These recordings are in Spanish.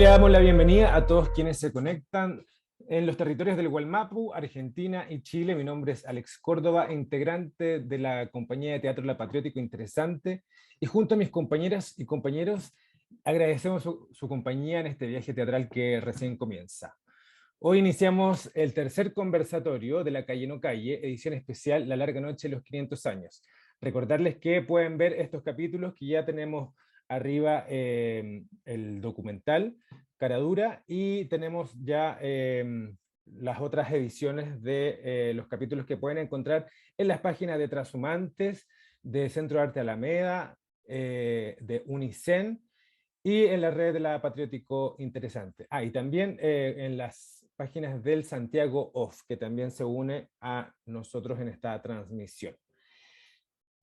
le damos la bienvenida a todos quienes se conectan en los territorios del Gualmapu, Argentina y Chile. Mi nombre es Alex Córdoba, integrante de la compañía de teatro La Patriótico Interesante, y junto a mis compañeras y compañeros agradecemos su compañía en este viaje teatral que recién comienza. Hoy iniciamos el tercer conversatorio de La Calle No Calle, edición especial La Larga Noche de los 500 años. Recordarles que pueden ver estos capítulos, que ya tenemos arriba el documental Caradura, y tenemos ya las otras ediciones de los capítulos que pueden encontrar en las páginas de Transhumantes, de Centro de Arte Alameda, de Unicen, y en la red de la Patriótico Interesante. Y también en las páginas del Santiago Off, que también se une a nosotros en esta transmisión.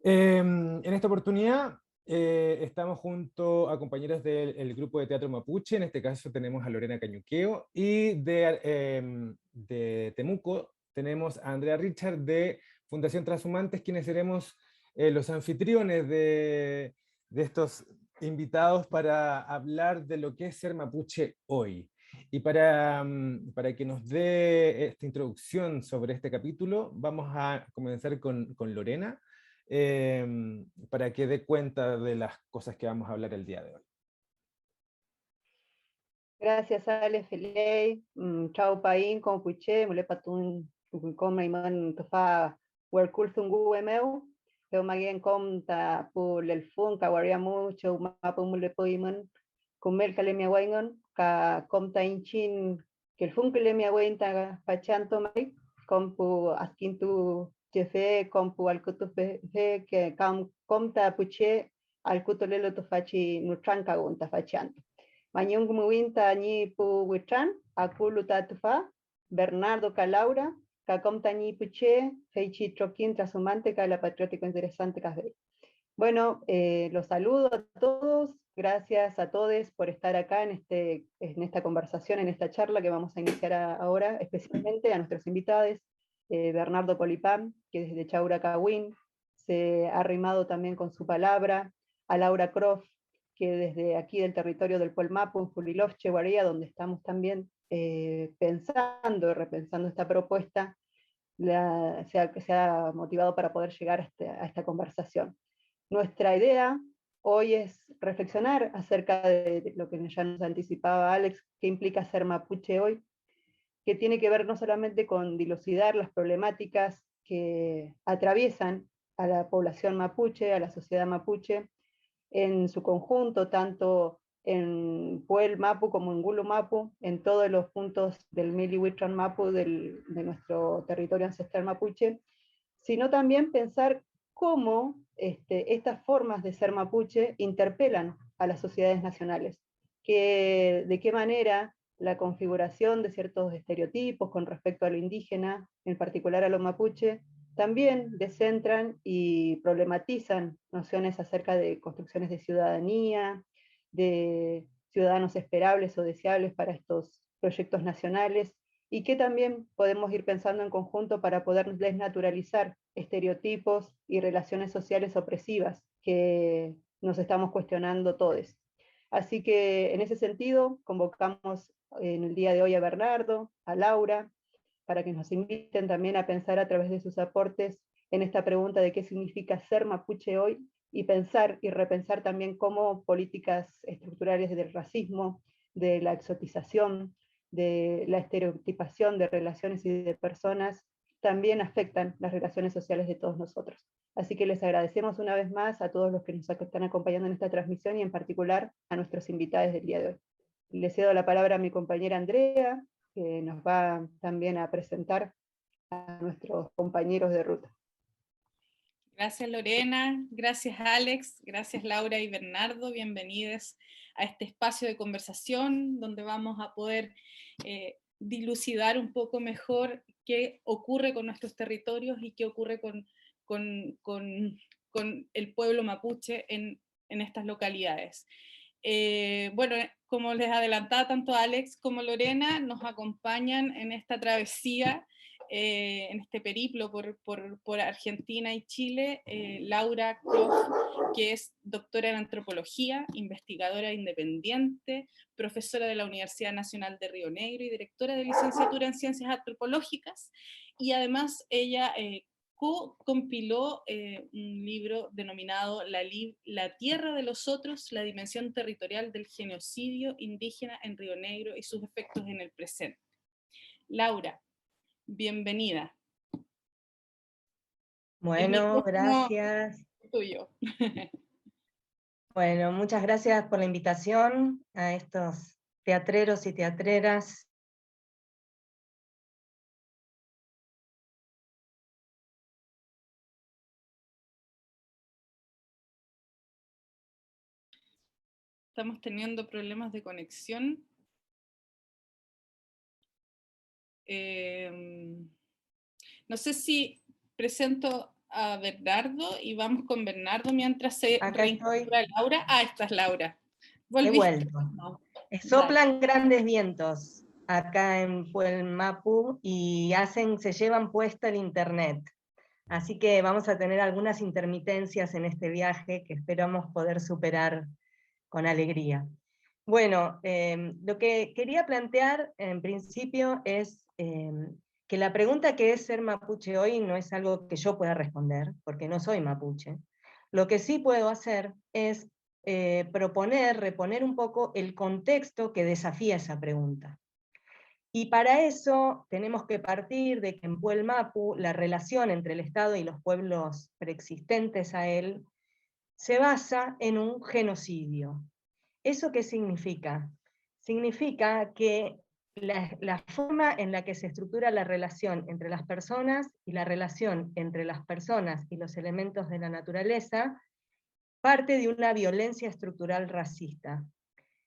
En esta oportunidad estamos junto a compañeros del grupo de teatro Mapuche. En este caso tenemos a Lorena Cañuqueo, y de Temuco tenemos a Andrea Richard de Fundación Transhumantes, quienes seremos los anfitriones de estos invitados para hablar de lo que es ser mapuche hoy. Y para que nos dé esta introducción sobre este capítulo, vamos a comenzar con Lorena, para que dé cuenta de las cosas que vamos a hablar el día de hoy. Gracias, Ale Felei. Chao Paín, como puché, mule patun, come iman tofa, werkul sungu emeu, pero magien com ta pul el fun, ka waria mucho, mapu mule poiman, comer calemia waingon, ka com ta inchin, que el fun calemia wainta pachanto mai, com pu askintu jefe, com pu alkutu fe, que com ta puché, alkutu lelo tofachi nutranka gunta fachanto. Mañung muinta ñi pu witran, akulu tatufa, Bernardo Calaura, Cacomta ñi puche, Feichi Troquín Trasumante, La Patriótico Interesante Casbey. Bueno, los saludo a todos, gracias a todos por estar acá en esta conversación, en esta charla que vamos a iniciar ahora, especialmente a nuestros invitados, Bernardo Polipán, que desde Chaura Cahuín se ha arrimado también con su palabra, a Laura Croft, que desde aquí del territorio del Puelmapu, en Julilov, Cheguaría, donde estamos también repensando esta propuesta, se ha motivado para poder llegar a esta conversación. Nuestra idea hoy es reflexionar acerca de lo que ya nos anticipaba Alex, qué implica ser mapuche hoy, que tiene que ver no solamente con dilucidar las problemáticas que atraviesan a la población mapuche, a la sociedad mapuche, en su conjunto, tanto en Puel Mapu como en Gulu Mapu, en todos los puntos del Mili Huitran Mapu de nuestro territorio ancestral mapuche, sino también pensar cómo estas formas de ser mapuche interpelan a las sociedades nacionales, de qué manera la configuración de ciertos estereotipos con respecto a lo indígena, en particular a lo mapuche, también descentran y problematizan nociones acerca de construcciones de ciudadanía, de ciudadanos esperables o deseables para estos proyectos nacionales, y que también podemos ir pensando en conjunto para poder desnaturalizar estereotipos y relaciones sociales opresivas que nos estamos cuestionando todos. Así que en ese sentido convocamos en el día de hoy a Bernardo, a Laura, para que nos inviten también a pensar a través de sus aportes en esta pregunta de qué significa ser mapuche hoy, y pensar y repensar también cómo políticas estructurales del racismo, de la exotización, de la estereotipación de relaciones y de personas también afectan las relaciones sociales de todos nosotros. Así que les agradecemos una vez más a todos los que nos están acompañando en esta transmisión, y en particular a nuestros invitados del día de hoy. Le cedo la palabra a mi compañera Andrea, que nos va también a presentar a nuestros compañeros de ruta. Gracias Lorena, gracias Alex, gracias Laura y Bernardo, bienvenidos a este espacio de conversación donde vamos a poder dilucidar un poco mejor qué ocurre con nuestros territorios y qué ocurre con el pueblo mapuche en estas localidades. Bueno, como les adelantaba tanto Alex como Lorena, nos acompañan en esta travesía en este periplo por Argentina y Chile, Laura Croft, que es doctora en antropología, investigadora independiente, profesora de la Universidad Nacional de Río Negro y directora de licenciatura en Ciencias Antropológicas, y además ella compiló un libro denominado La Tierra de los Otros, la dimensión territorial del genocidio indígena en Río Negro y sus efectos en el presente. Laura, bienvenida. Bueno, gracias. Tuyo. Bueno, muchas gracias por la invitación a estos teatreros y teatreras. Estamos teniendo problemas de conexión. No sé si presento a Bernardo y vamos con Bernardo mientras se reincorpora Laura. Ah, esta es Laura. He Volviste. vuelto. Soplan grandes vientos acá en Puelmapu y se llevan puesta el internet. Así que vamos a tener algunas intermitencias en este viaje que esperamos poder superar con alegría. Bueno, lo que quería plantear en principio es que la pregunta que es ser mapuche hoy no es algo que yo pueda responder, porque no soy mapuche. Lo que sí puedo hacer es reponer un poco el contexto que desafía esa pregunta. Y para eso tenemos que partir de que en Puelmapu la relación entre el Estado y los pueblos preexistentes a él se basa en un genocidio. ¿Eso qué significa? Significa que la forma en la que se estructura la relación entre las personas y la relación entre las personas y los elementos de la naturaleza parte de una violencia estructural racista.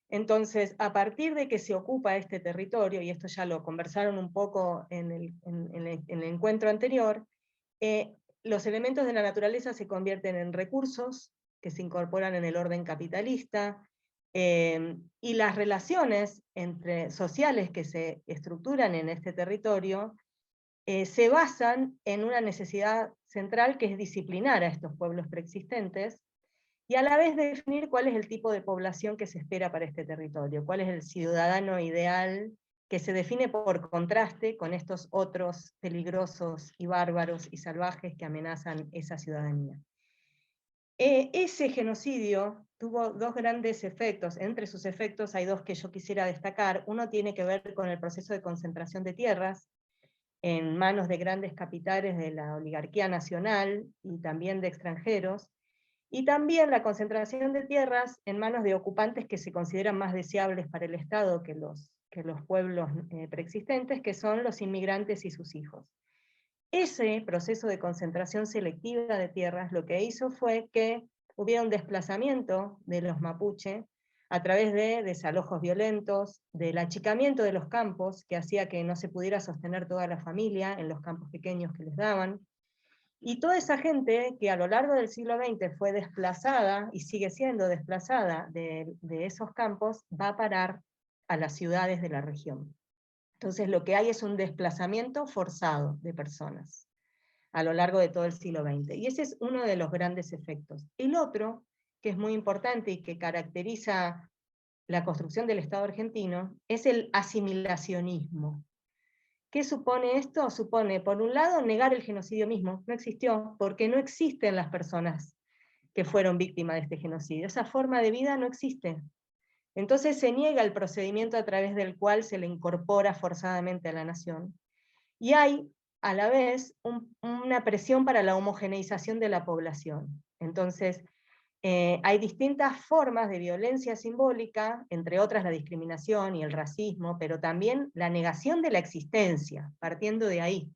Entonces, a partir de que se ocupa este territorio, y esto ya lo conversaron un poco en el encuentro anterior, los elementos de la naturaleza se convierten en recursos que se incorporan en el orden capitalista, y las relaciones sociales que se estructuran en este territorio se basan en una necesidad central que es disciplinar a estos pueblos preexistentes, y a la vez definir cuál es el tipo de población que se espera para este territorio, cuál es el ciudadano ideal que se define por contraste con estos otros peligrosos y bárbaros y salvajes que amenazan esa ciudadanía. Ese genocidio tuvo dos grandes efectos. Entre sus efectos hay dos que yo quisiera destacar. Uno tiene que ver con el proceso de concentración de tierras en manos de grandes capitales de la oligarquía nacional y también de extranjeros, y también la concentración de tierras en manos de ocupantes que se consideran más deseables para el Estado que los pueblos preexistentes, que son los inmigrantes y sus hijos. Ese proceso de concentración selectiva de tierras lo que hizo fue que hubiera un desplazamiento de los mapuche a través de desalojos violentos, del achicamiento de los campos, que hacía que no se pudiera sostener toda la familia en los campos pequeños que les daban, y toda esa gente que a lo largo del siglo XX fue desplazada, y sigue siendo desplazada de esos campos, va a parar a las ciudades de la región. Entonces lo que hay es un desplazamiento forzado de personas a lo largo de todo el siglo XX. Y ese es uno de los grandes efectos. El otro, que es muy importante y que caracteriza la construcción del Estado argentino, es el asimilacionismo. ¿Qué supone esto? Supone, por un lado, negar el genocidio mismo. No existió, porque no existen las personas que fueron víctimas de este genocidio. Esa forma de vida no existe. Entonces se niega el procedimiento a través del cual se le incorpora forzadamente a la nación. Y hay, a la vez, una presión para la homogeneización de la población. Entonces, hay distintas formas de violencia simbólica, entre otras la discriminación y el racismo, pero también la negación de la existencia, partiendo de ahí,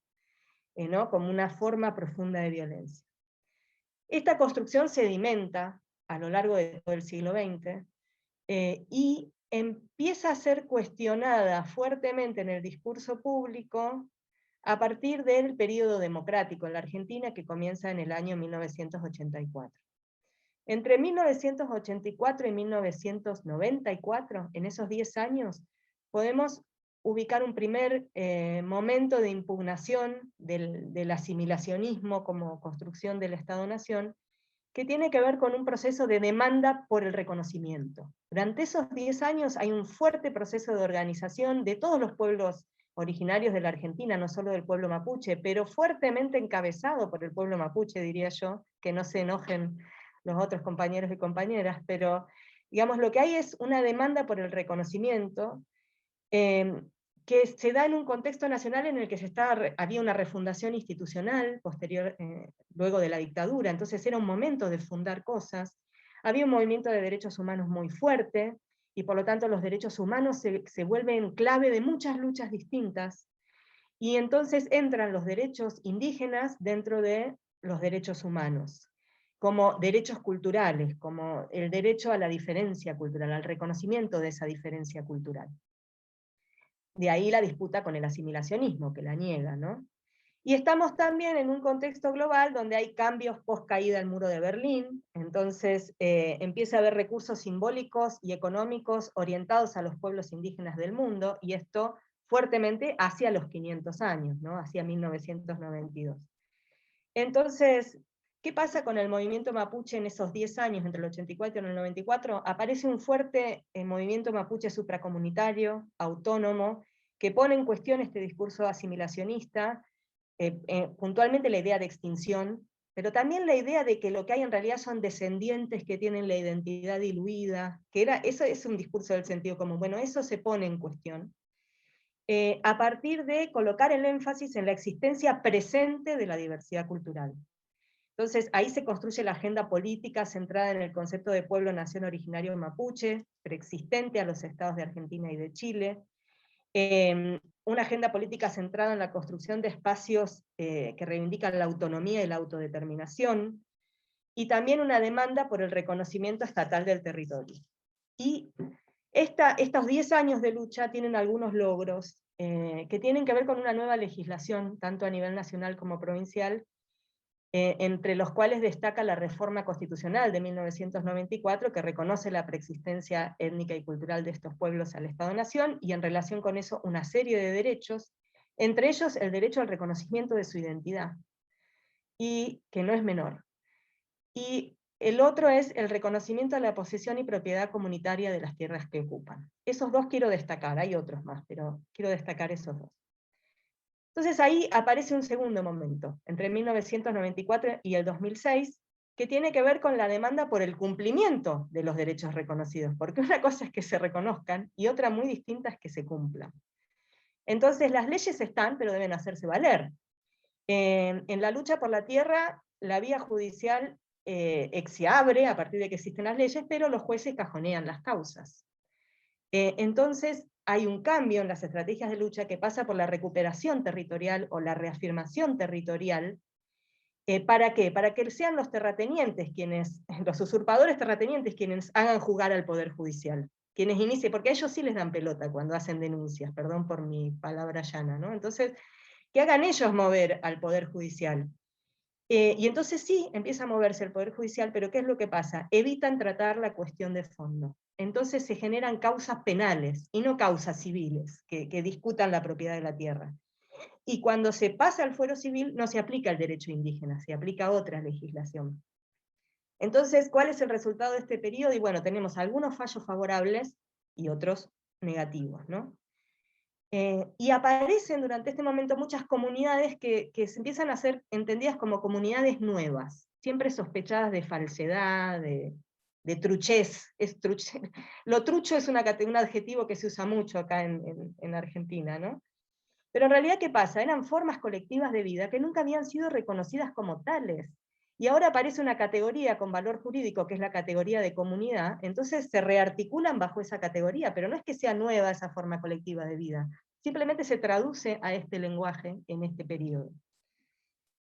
¿no? Como una forma profunda de violencia. Esta construcción sedimenta a lo largo de todo el siglo XX, y empieza a ser cuestionada fuertemente en el discurso público a partir del periodo democrático en la Argentina, que comienza en el año 1984. Entre 1984 y 1994, en esos 10 años, podemos ubicar un primer momento de impugnación del asimilacionismo como construcción del Estado-Nación, que tiene que ver con un proceso de demanda por el reconocimiento. Durante esos 10 años hay un fuerte proceso de organización de todos los pueblos originarios de la Argentina, no solo del pueblo mapuche, pero fuertemente encabezado por el pueblo mapuche, diría yo, que no se enojen los otros compañeros y compañeras, pero digamos, lo que hay es una demanda por el reconocimiento, que se da en un contexto nacional en el que había una refundación institucional posterior, luego de la dictadura, entonces era un momento de fundar cosas, había un movimiento de derechos humanos muy fuerte, y por lo tanto los derechos humanos se vuelven clave de muchas luchas distintas, y entonces entran los derechos indígenas dentro de los derechos humanos, como derechos culturales, como el derecho a la diferencia cultural, al reconocimiento de esa diferencia cultural. De ahí la disputa con el asimilacionismo, que la niega, ¿no? Y estamos también en un contexto global donde hay cambios post caída del muro de Berlín, entonces empieza a haber recursos simbólicos y económicos orientados a los pueblos indígenas del mundo, y esto fuertemente hacia los 500 años, ¿no? Hacia 1992. Entonces, ¿qué pasa con el movimiento mapuche en esos 10 años, entre el 84 y el 94? Aparece un fuerte movimiento mapuche supracomunitario, autónomo, que pone en cuestión este discurso asimilacionista, puntualmente la idea de extinción, pero también la idea de que lo que hay en realidad son descendientes que tienen la identidad diluida, eso es un discurso del sentido común. Bueno, eso se pone en cuestión, a partir de colocar el énfasis en la existencia presente de la diversidad cultural. Entonces ahí se construye la agenda política centrada en el concepto de pueblo-nación originario mapuche, preexistente a los estados de Argentina y de Chile, una agenda política centrada en la construcción de espacios que reivindican la autonomía y la autodeterminación, y también una demanda por el reconocimiento estatal del territorio. Y estos 10 años de lucha tienen algunos logros que tienen que ver con una nueva legislación, tanto a nivel nacional como provincial, entre los cuales destaca la reforma constitucional de 1994, que reconoce la preexistencia étnica y cultural de estos pueblos al Estado-Nación, y en relación con eso una serie de derechos, entre ellos el derecho al reconocimiento de su identidad, y que no es menor. Y el otro es el reconocimiento de la posesión y propiedad comunitaria de las tierras que ocupan. Esos dos quiero destacar, hay otros más, pero quiero destacar esos dos. Entonces ahí aparece un segundo momento, entre 1994 y el 2006, que tiene que ver con la demanda por el cumplimiento de los derechos reconocidos, porque una cosa es que se reconozcan, y otra muy distinta es que se cumplan. Entonces las leyes están, pero deben hacerse valer. En la lucha por la tierra, la vía judicial se abre a partir de que existen las leyes, pero los jueces cajonean las causas. Entonces hay un cambio en las estrategias de lucha que pasa por la recuperación territorial o la reafirmación territorial. ¿Para qué? Para que sean los terratenientes los usurpadores terratenientes quienes hagan jugar al Poder Judicial, quienes inicien, porque a ellos sí les dan pelota cuando hacen denuncias, perdón por mi palabra llana, ¿no? Entonces, que hagan ellos mover al Poder Judicial. Y entonces sí, empieza a moverse el Poder Judicial, pero ¿qué es lo que pasa? Evitan tratar la cuestión de fondo. Entonces se generan causas penales, y no causas civiles, que discutan la propiedad de la tierra. Y cuando se pasa al fuero civil, no se aplica el derecho indígena, se aplica otra legislación. Entonces, ¿cuál es el resultado de este periodo? Y bueno, tenemos algunos fallos favorables y otros negativos, ¿no? Y aparecen durante este momento muchas comunidades que se empiezan a ser entendidas como comunidades nuevas, siempre sospechadas de falsedad, de truchez. Lo trucho es un adjetivo que se usa mucho acá en Argentina, ¿no? Pero en realidad, ¿qué pasa? Eran formas colectivas de vida que nunca habían sido reconocidas como tales. Y ahora aparece una categoría con valor jurídico, que es la categoría de comunidad, entonces se rearticulan bajo esa categoría, pero no es que sea nueva esa forma colectiva de vida, simplemente se traduce a este lenguaje en este periodo.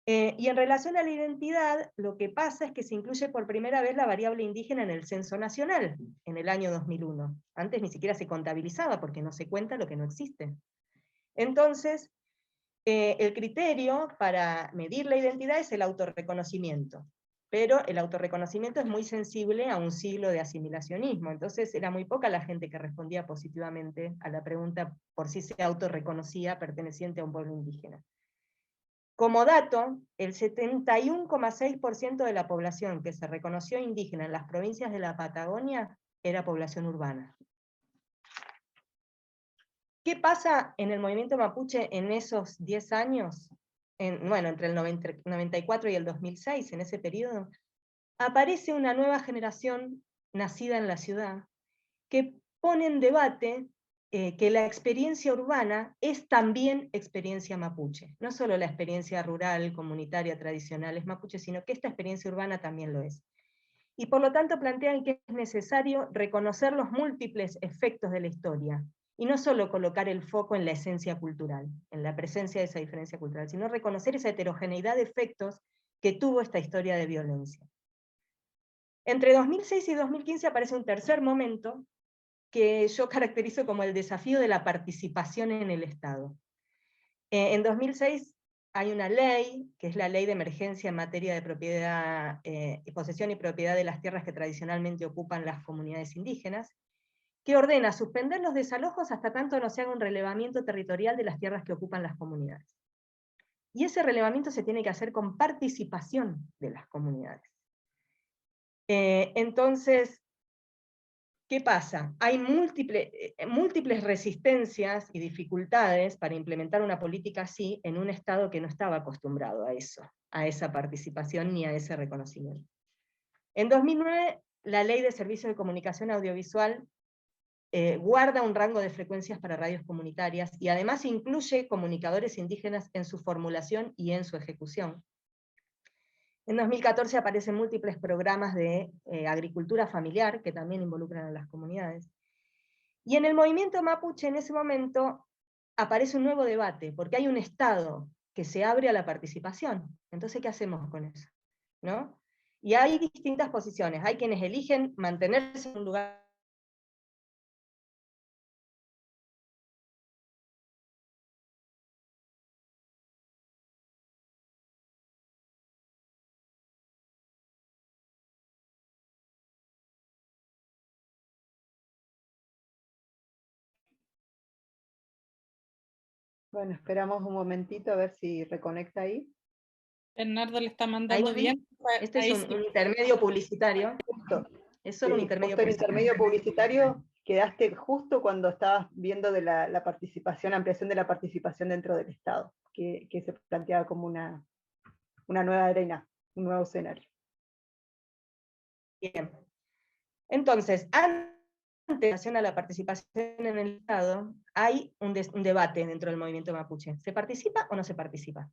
Y en relación a la identidad, lo que pasa es que se incluye por primera vez la variable indígena en el Censo Nacional, en el año 2001. Antes ni siquiera se contabilizaba, porque no se cuenta lo que no existe. Entonces, el criterio para medir la identidad es el autorreconocimiento. pero el autorreconocimiento es muy sensible a un siglo de asimilacionismo, entonces era muy poca la gente que respondía positivamente a la pregunta por si se autorreconocía perteneciente a un pueblo indígena. Como dato, el 71,6% de la población que se reconoció indígena en las provincias de la Patagonia era población urbana. ¿Qué pasa en el movimiento mapuche en esos 10 años? Bueno, entre el 94 y el 2006, en ese periodo, aparece una nueva generación nacida en la ciudad que pone en debate que la experiencia urbana es también experiencia mapuche. No solo la experiencia rural, comunitaria, tradicional es mapuche, sino que esta experiencia urbana también lo es. Y por lo tanto plantean que es necesario reconocer los múltiples efectos de la historia, y no solo colocar el foco en la esencia cultural, en la presencia de esa diferencia cultural, sino reconocer esa heterogeneidad de efectos que tuvo esta historia de violencia. Entre 2006 y 2015 aparece un tercer momento que yo caracterizo como el desafío de la participación en el Estado. En 2006 hay una ley, que es la Ley de Emergencia en materia de propiedad, posesión y propiedad de las tierras que tradicionalmente ocupan las comunidades indígenas, que ordena suspender los desalojos hasta tanto no se haga un relevamiento territorial de las tierras que ocupan las comunidades. Y ese relevamiento se tiene que hacer con participación de las comunidades. Entonces, ¿qué pasa? Hay múltiples resistencias y dificultades para implementar una política así en un Estado que no estaba acostumbrado a eso, a esa participación ni a ese reconocimiento. En 2009, la Ley de Servicios de Comunicación Audiovisual guarda un rango de frecuencias para radios comunitarias y además incluye comunicadores indígenas en su formulación y en su ejecución. En 2014 aparecen múltiples programas de agricultura familiar que también involucran a las comunidades. Y en el movimiento mapuche en ese momento aparece un nuevo debate, porque hay un Estado que se abre a la participación. Entonces, ¿qué hacemos con eso? ¿No? Y hay distintas posiciones. Hay quienes eligen mantenerse en un lugar. Bueno, esperamos un momentito a ver si reconecta ahí. Bernardo le está mandando bien. Este es un intermedio publicitario. Justo. Es solo un Sí, intermedio justo el publicitario. intermedio publicitario quedaste justo cuando estabas viendo de la participación, ampliación de la participación dentro del Estado, que se planteaba como una nueva arena, un nuevo escenario. Bien. Entonces, antes de relación a la participación en el Estado, hay un debate dentro del movimiento mapuche. ¿Se participa o no se participa?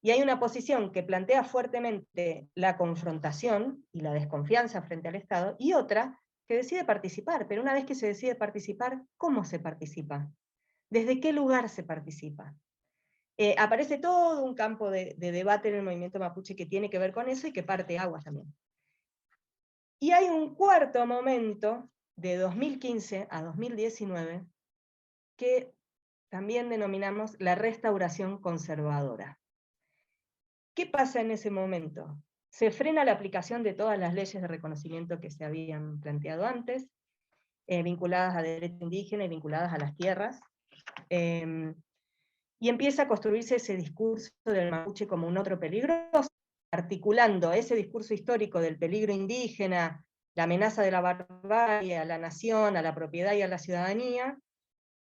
Y hay una posición que plantea fuertemente la confrontación y la desconfianza frente al Estado, y otra que decide participar, pero una vez que se decide participar, ¿cómo se participa? ¿Desde qué lugar se participa? Aparece todo un campo de debate en el movimiento mapuche que tiene que ver con eso y que parte aguas también. Y hay un cuarto momento, de 2015 a 2019, que también denominamos la restauración conservadora. ¿Qué pasa en ese momento? Se frena la aplicación de todas las leyes de reconocimiento que se habían planteado antes, vinculadas a derecho indígena y vinculadas a las tierras, y empieza a construirse ese discurso del mapuche como un otro peligroso, articulando ese discurso histórico del peligro indígena, la amenaza de la barbarie a la nación, a la propiedad y a la ciudadanía,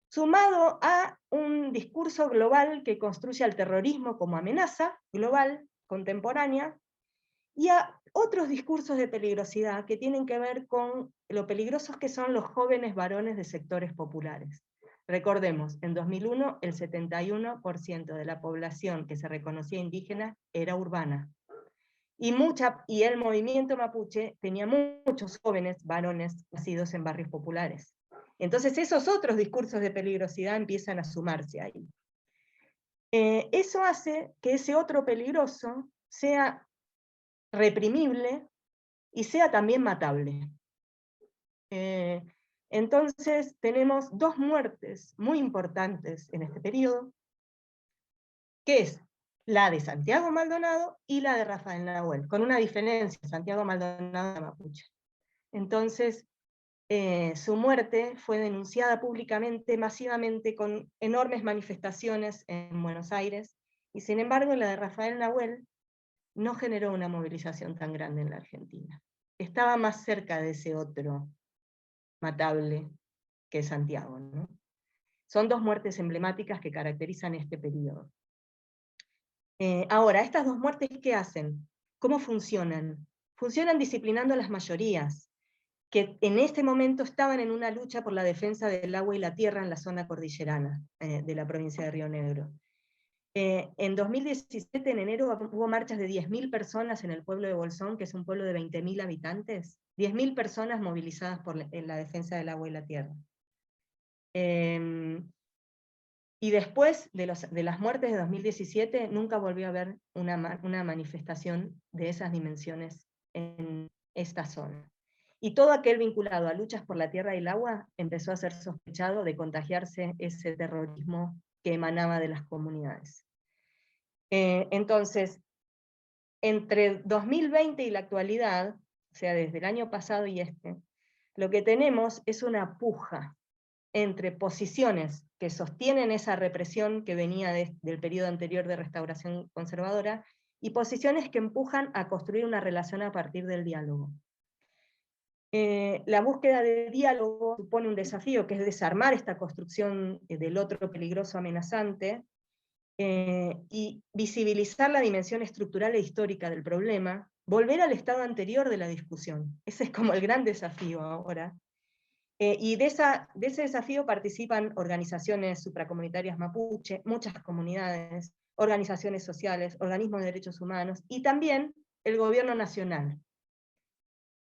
sumado a un discurso global que construye al terrorismo como amenaza global, contemporánea, y a otros discursos de peligrosidad que tienen que ver con lo peligrosos que son los jóvenes varones de sectores populares. Recordemos, en 2001 el 71% de la población que se reconocía indígena era urbana. Y el movimiento mapuche tenía muchos jóvenes varones nacidos en barrios populares. Entonces esos otros discursos de peligrosidad empiezan a sumarse ahí. Eso hace que ese otro peligroso sea reprimible y sea también matable. Entonces tenemos dos muertes muy importantes en este periodo, que es la de Santiago Maldonado y la de Rafael Nahuel, con una diferencia: Santiago Maldonado era mapuche. Entonces, su muerte fue denunciada públicamente, masivamente, con enormes manifestaciones en Buenos Aires, y sin embargo la de Rafael Nahuel no generó una movilización tan grande en la Argentina. Estaba más cerca de ese otro matable que Santiago, ¿no? Son dos muertes emblemáticas que caracterizan este periodo. Ahora, estas dos muertes, ¿qué hacen? ¿Cómo funcionan? Funcionan disciplinando a las mayorías, que en este momento estaban en una lucha por la defensa del agua y la tierra en la zona cordillerana de la provincia de Río Negro. En 2017, en enero, hubo marchas de 10.000 personas en el pueblo de Bolsón, que es un pueblo de 20.000 habitantes, 10.000 personas movilizadas en la defensa del agua y la tierra. Y después de las muertes de 2017, nunca volvió a haber una manifestación de esas dimensiones en esta zona. Y todo aquel vinculado a luchas por la tierra y el agua empezó a ser sospechado de contagiarse ese terrorismo que emanaba de las comunidades. Entonces, entre 2020 y la actualidad, o sea, desde el año pasado y lo que tenemos es una puja entre posiciones que sostienen esa represión que venía del periodo anterior de restauración conservadora, y posiciones que empujan a construir una relación a partir del diálogo. La búsqueda de diálogo supone un desafío, que es desarmar esta construcción del otro peligroso, amenazante, y visibilizar la dimensión estructural e histórica del problema, volver al estado anterior de la discusión. Ese es como el gran desafío ahora. Y de ese desafío participan organizaciones supracomunitarias mapuche, muchas comunidades, organizaciones sociales, organismos de derechos humanos, y también el gobierno nacional.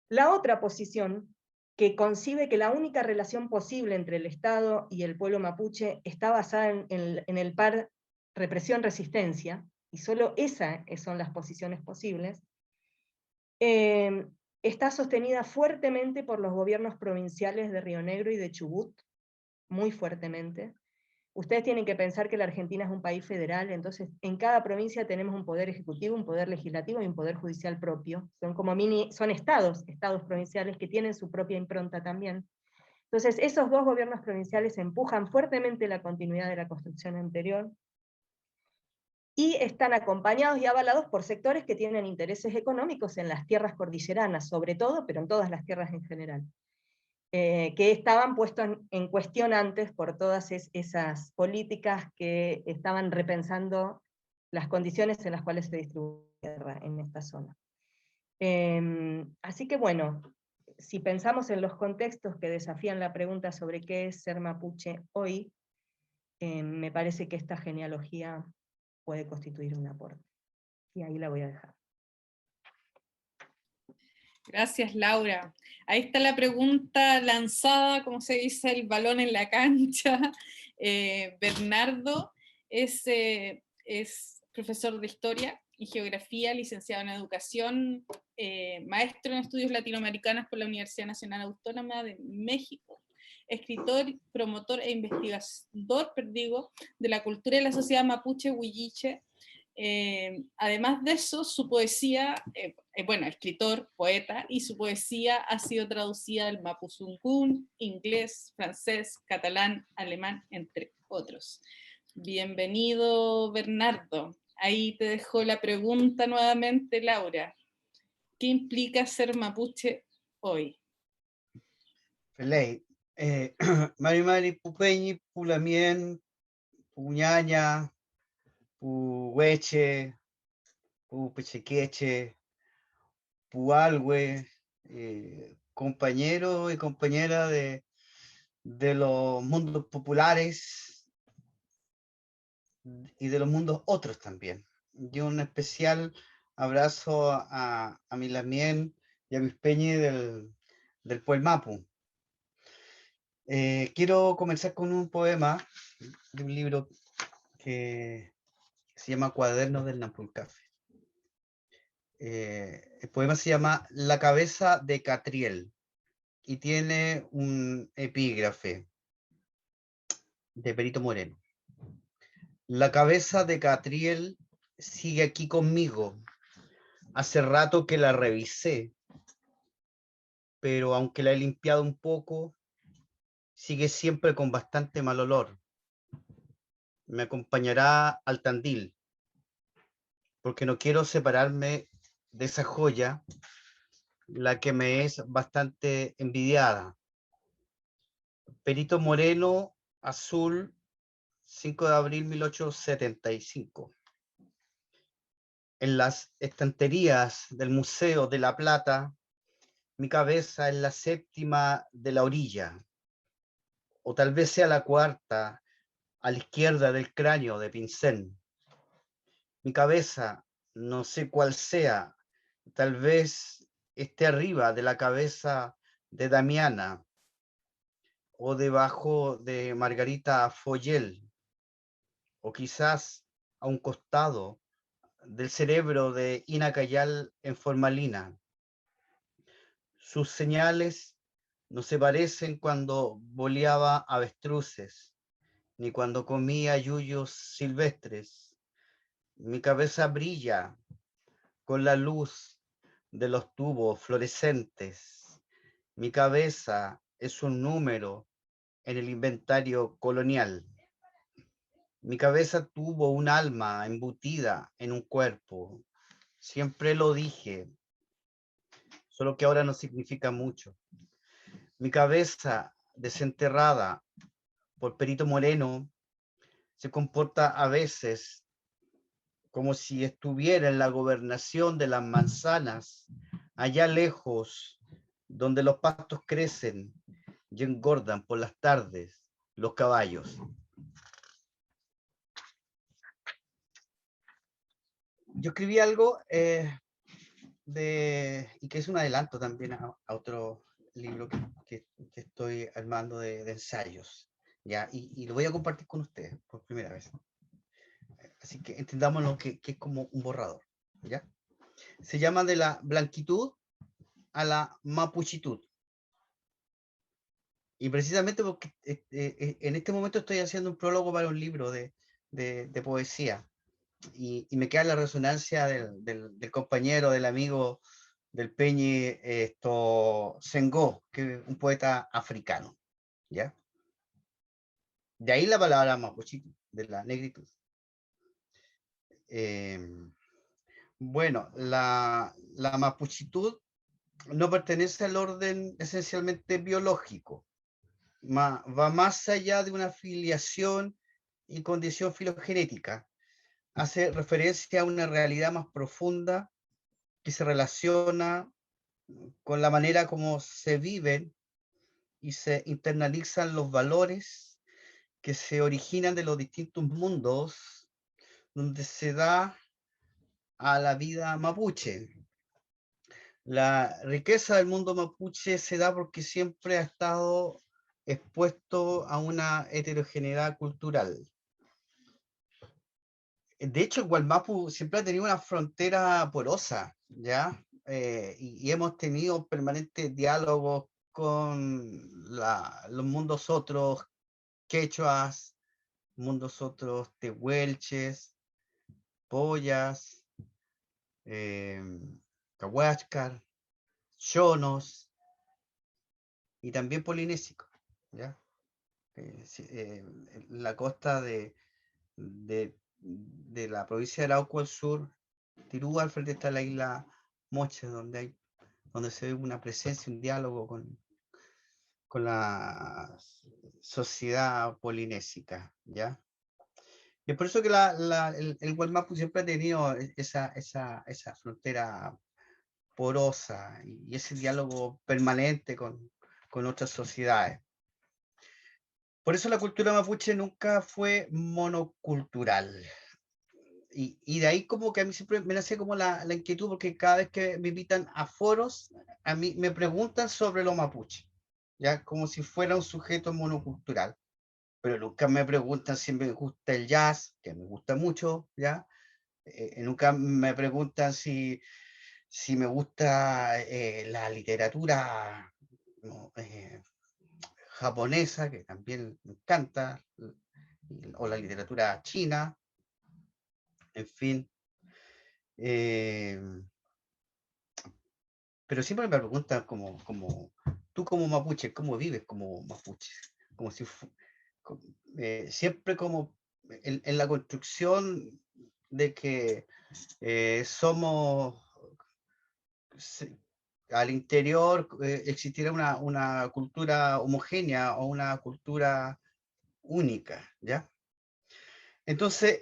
La otra posición, que concibe que la única relación posible entre el Estado y el pueblo mapuche está basada en el par represión-resistencia, y solo esas son las posiciones posibles, está sostenida fuertemente por los gobiernos provinciales de Río Negro y de Chubut, muy fuertemente. Ustedes tienen que pensar que la Argentina es un país federal, entonces en cada provincia tenemos un poder ejecutivo, un poder legislativo y un poder judicial propio. Son estados provinciales que tienen su propia impronta también. Entonces esos dos gobiernos provinciales empujan fuertemente la continuidad de la construcción anterior, y están acompañados y avalados por sectores que tienen intereses económicos en las tierras cordilleranas, sobre todo, pero en todas las tierras en general, que estaban puestos en cuestión antes por todas esas políticas que estaban repensando las condiciones en las cuales se distribuye la tierra en esta zona. Así que bueno, si pensamos en los contextos que desafían la pregunta sobre qué es ser mapuche hoy, me parece que esta genealogía puede constituir un aporte. Y ahí la voy a dejar. Gracias, Laura. Ahí está la pregunta lanzada, como se dice, el balón en la cancha. Bernardo es profesor de Historia y Geografía, licenciado en Educación, maestro en Estudios Latinoamericanos por la Universidad Nacional Autónoma de México, escritor, promotor e investigador, de la cultura y la sociedad mapuche huilliche. Además de eso, su poesía, escritor, poeta, y su poesía ha sido traducida al mapuzungún, inglés, francés, catalán, alemán, entre otros. Bienvenido, Bernardo. Ahí te dejo la pregunta nuevamente, Laura. ¿Qué implica ser mapuche hoy? Feley, Mari Mari Pupeñi, Pulamien, Puñaña, Puhueche, Pupechequeche, Pualhue, compañero y compañera de los mundos populares y de los mundos otros también. Y un especial abrazo a Milamien y a Mispeñi del Puel Mapu. Quiero comenzar con un poema de un libro que se llama Cuadernos del Nampulcafe. El poema se llama La cabeza de Catriel y tiene un epígrafe de Perito Moreno. La cabeza de Catriel sigue aquí conmigo. Hace rato que la revisé, pero aunque la he limpiado un poco, sigue siempre con bastante mal olor. Me acompañará al Tandil, porque no quiero separarme de esa joya, la que me es bastante envidiada. Perito Moreno, azul, 5 de abril 1875. En las estanterías del Museo de La Plata, mi cabeza es la séptima de la orilla, o tal vez sea la cuarta, a la izquierda del cráneo de Pincén. Mi cabeza, no sé cuál sea, tal vez esté arriba de la cabeza de Damiana, o debajo de Margarita Foyel, o quizás a un costado del cerebro de Ina Cayal en formalina. Sus señales no se parecen cuando boleaba avestruces, ni cuando comía yuyos silvestres. Mi cabeza brilla con la luz de los tubos fluorescentes. Mi cabeza es un número en el inventario colonial. Mi cabeza tuvo un alma embutida en un cuerpo. Siempre lo dije, solo que ahora no significa mucho. Mi cabeza, desenterrada por Perito Moreno, se comporta a veces como si estuviera en la gobernación de las manzanas, allá lejos, donde los pastos crecen y engordan por las tardes los caballos. Yo escribí algo y que es un adelanto también a otro libro que estoy armando de ensayos, ¿ya? Y lo voy a compartir con ustedes por primera vez. Así que entendámoslo que es como un borrador, ¿ya? Se llama De la blanquitud a la mapuchitud. Y precisamente porque en este momento estoy haciendo un prólogo para un libro de poesía y me queda la resonancia del compañero, del amigo del Peñi Sengó, que es un poeta africano, ¿ya? De ahí la palabra mapuchitud, de la negritud. Bueno, la mapuchitud no pertenece al orden esencialmente biológico, va más allá de una filiación y condición filogenética. Hace referencia a una realidad más profunda que se relaciona con la manera como se viven y se internalizan los valores que se originan de los distintos mundos donde se da a la vida mapuche. La riqueza del mundo mapuche se da porque siempre ha estado expuesto a una heterogeneidad cultural. De hecho, Gualmapu siempre ha tenido una frontera porosa, ¿ya? Y hemos tenido permanentes diálogos con los mundos otros quechuas, mundos otros tehuelches, pollas, cahuáscar, chonos y también polinésicos, ¿ya? La costa de la provincia de Arauco al sur, Tirúa, al frente está la isla Moche, donde se ve una presencia, un diálogo con la sociedad polinésica, ¿ya? Y es por eso que el Gualmapu siempre ha tenido esa frontera porosa y ese diálogo permanente con otras sociedades. Por eso la cultura mapuche nunca fue monocultural. Y de ahí como que a mí siempre me nace como la inquietud, porque cada vez que me invitan a foros, a mí me preguntan sobre los mapuche, ya como si fuera un sujeto monocultural. Pero nunca me preguntan si me gusta el jazz, que me gusta mucho, ¿ya? Nunca me preguntan si me gusta la literatura, ¿no? Japonesa, que también me encanta, o la literatura china, en fin. Pero siempre me preguntan tú como mapuche, ¿cómo vives como mapuche? Como si siempre como en la construcción de que somos al interior existiera una cultura homogénea o una cultura única, ¿ya? Entonces,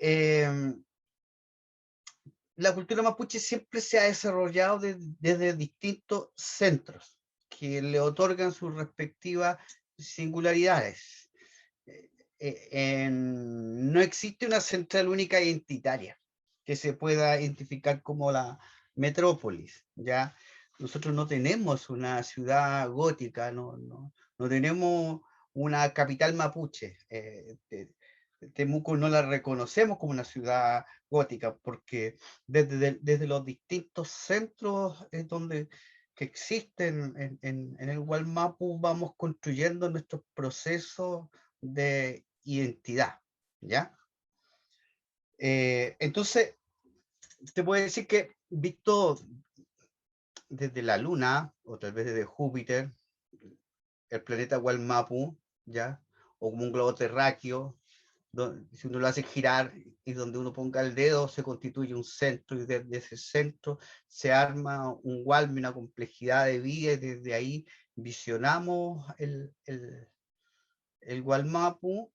la cultura mapuche siempre se ha desarrollado desde distintos centros que le otorgan sus respectivas singularidades. No existe una central única identitaria que se pueda identificar como la metrópolis, ¿ya? Nosotros no tenemos una ciudad gótica, no tenemos una capital mapuche. Temuco no la reconocemos como una ciudad gótica porque desde los distintos centros donde que existen en el Wallmapu vamos construyendo nuestros procesos de identidad, ¿ya? Entonces, te puedo decir que visto desde la Luna, o tal vez desde Júpiter, el planeta Wallmapu, ¿ya? O como un globo terráqueo, si uno lo hace girar y donde uno ponga el dedo se constituye un centro y desde ese centro se arma un Walmi, una complejidad de vida y desde ahí visionamos el Wallmapu,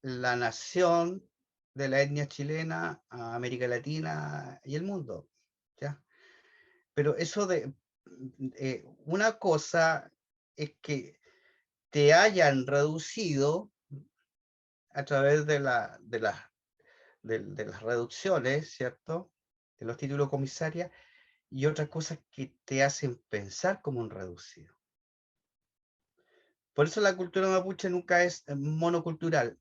la nación de la etnia chilena a América Latina y el mundo, ¿ya? Pero eso una cosa es que te hayan reducido a través de las reducciones, ¿cierto? De los títulos comisarios, y otras cosas que te hacen pensar como un reducido. Por eso la cultura mapuche nunca es monocultural,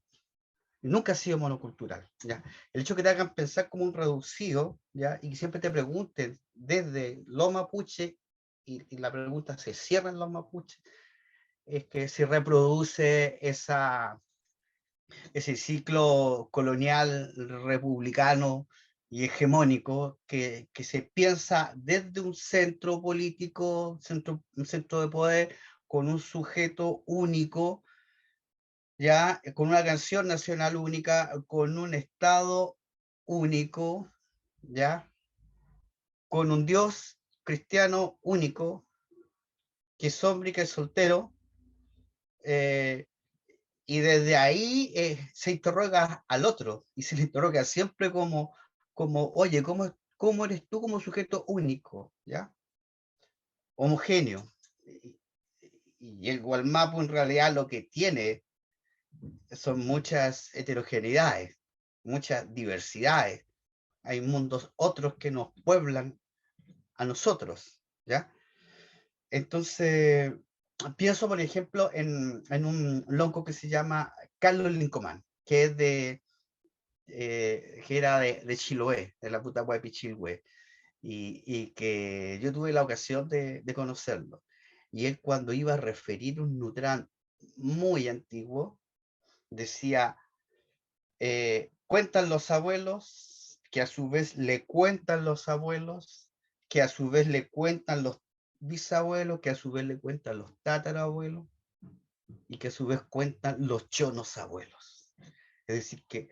nunca ha sido monocultural, ¿ya? El hecho que te hagan pensar como un reducido, ¿ya? Y que siempre te pregunten desde los mapuche, y la pregunta se cierra en los mapuche, es que si reproduce ese ciclo colonial republicano y hegemónico que se piensa desde un centro político, un centro de poder, con un sujeto único, ya con una canción nacional única, con un Estado único, ya con un Dios cristiano único, que es hombre y que es soltero, y desde ahí se interroga al otro, y se le interroga siempre oye, ¿cómo eres tú como sujeto único, ¿ya? Homogéneo. Y el Wallmapu en realidad lo que tiene son muchas heterogeneidades, muchas diversidades. Hay mundos otros que nos pueblan a nosotros, ¿ya? Entonces, pienso, por ejemplo, en un lonco que se llama Carlos Lincomán, que es que era de Chiloé, de la puta Pichilhue, y que yo tuve la ocasión de conocerlo. Y él, cuando iba a referir un Nutrán muy antiguo, decía, cuentan los abuelos, que a su vez le cuentan los abuelos, que a su vez le cuentan los bisabuelos, que a su vez le cuentan los tatarabuelos, y que a su vez cuentan los chonos abuelos. Es decir, que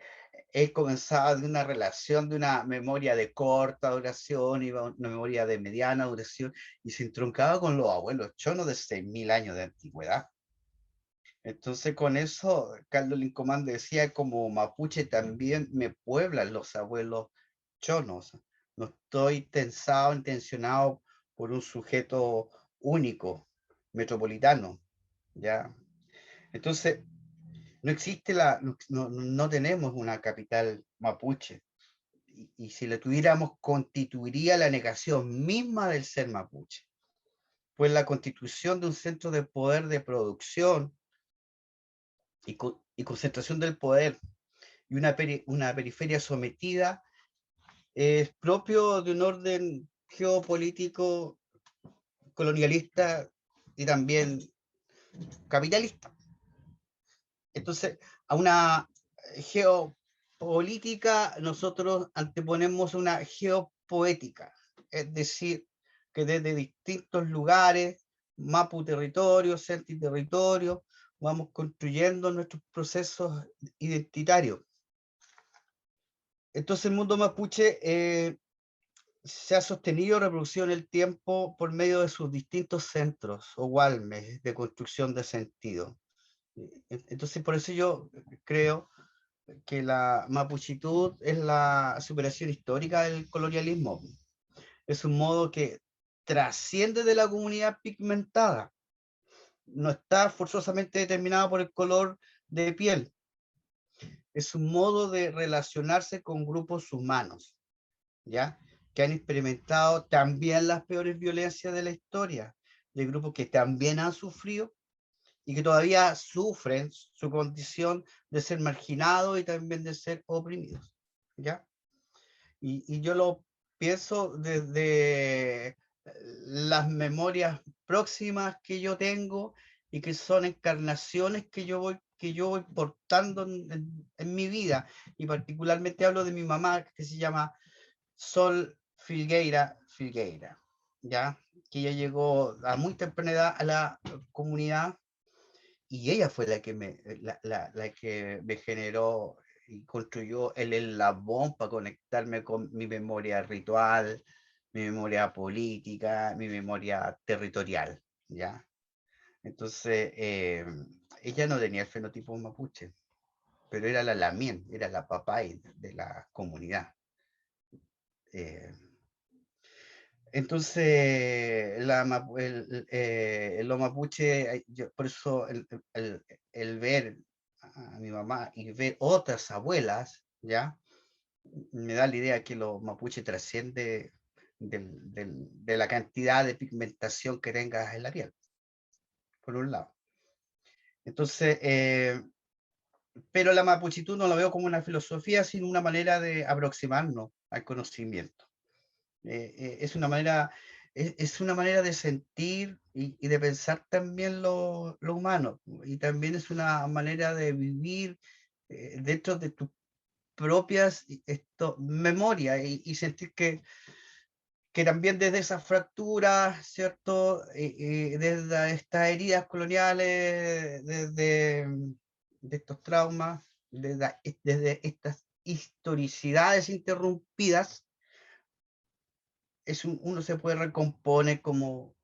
él comenzaba de una relación, de una memoria de corta duración, iba a una memoria de mediana duración, y se entroncaba con los abuelos chonos de 6.000 años de antigüedad. Entonces con eso, Carlos Lincomán decía, como mapuche también me pueblan los abuelos chonos. No estoy intencionado por un sujeto único, metropolitano, ¿ya? Entonces, no existe no tenemos una capital mapuche. Y si la tuviéramos, constituiría la negación misma del ser mapuche. Pues la constitución de un centro de poder de producción y concentración del poder y una periferia sometida es propio de un orden geopolítico colonialista y también capitalista. Entonces, a una política nosotros anteponemos una geopoética, es decir, que desde distintos lugares, Mapu territorio, Celti territorio, vamos construyendo nuestros procesos identitarios. Entonces el mundo mapuche se ha sostenido, reproducido en el tiempo por medio de sus distintos centros o gualmes de construcción de sentido. Entonces por eso yo creo que la mapuchitud es la superación histórica del colonialismo. Es un modo que trasciende de la comunidad pigmentada. No está forzosamente determinado por el color de piel. Es un modo de relacionarse con grupos humanos, ¿ya? Que han experimentado también las peores violencias de la historia, de grupos que también han sufrido y que todavía sufren su condición de ser marginados y también de ser oprimidos, ¿ya? Y yo lo pienso desde las memorias próximas que yo tengo y que son encarnaciones que yo voy portando en mi vida, y particularmente hablo de mi mamá, que se llama Sol Filgueira, ¿ya? Que ella llegó a muy temprana edad a la comunidad y ella fue la que me generó y construyó el eslabón para conectarme con mi memoria ritual, mi memoria política, mi memoria territorial, ¿ya? Entonces, ella no tenía el fenotipo mapuche, pero era la lamien, era la papay de la comunidad. Entonces, los mapuche, por eso el ver a mi mamá y ver otras abuelas, ¿ya? Me da la idea que los mapuche trasciende de la cantidad de pigmentación que tengas en la piel, por un lado. Entonces, pero la mapuchitud no la veo como una filosofía, sino una manera de aproximarnos al conocimiento. Es una manera, es una manera de sentir y de pensar también lo humano, y también es una manera de vivir dentro de tus propias memorias y sentir que también desde esas fracturas, ¿cierto? Desde estas heridas coloniales, desde de estos traumas, desde estas historicidades interrumpidas, uno se puede recomponer como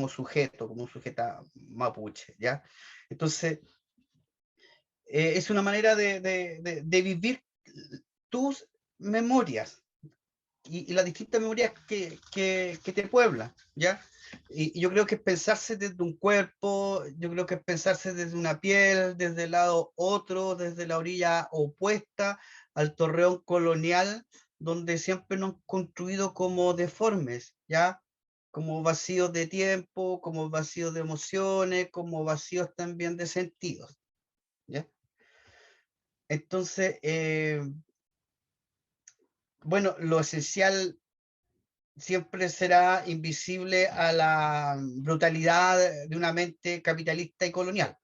sujeto, como un sujeto mapuche, ¿ya? Entonces, es una manera de vivir tus memorias y las distintas memorias que te pueblan, ¿ya? Y yo creo que es pensarse desde un cuerpo, yo creo que es pensarse desde una piel, desde el lado otro, desde la orilla opuesta al torreón colonial, donde siempre nos han construido como deformes, ¿ya? Como vacíos de tiempo, como vacíos de emociones, como vacíos también de sentidos, ¿ya? Entonces, bueno, lo esencial siempre será invisible a la brutalidad de una mente capitalista y colonial.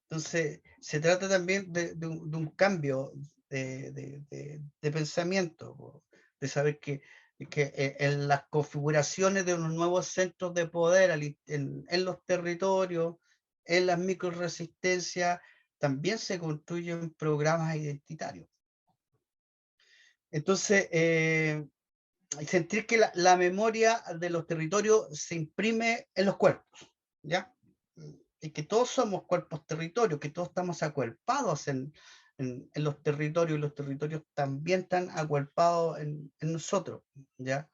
Entonces, se trata también de un cambio de pensamiento, de saber que en las configuraciones de unos nuevos centros de poder en los territorios, en las microresistencias, también se construyen programas identitarios. Entonces, sentir que la memoria de los territorios se imprime en los cuerpos, ¿ya? Y que todos somos cuerpos territorios, que todos estamos acuerpados en los territorios, y los territorios también están acuerpados en nosotros, ¿ya?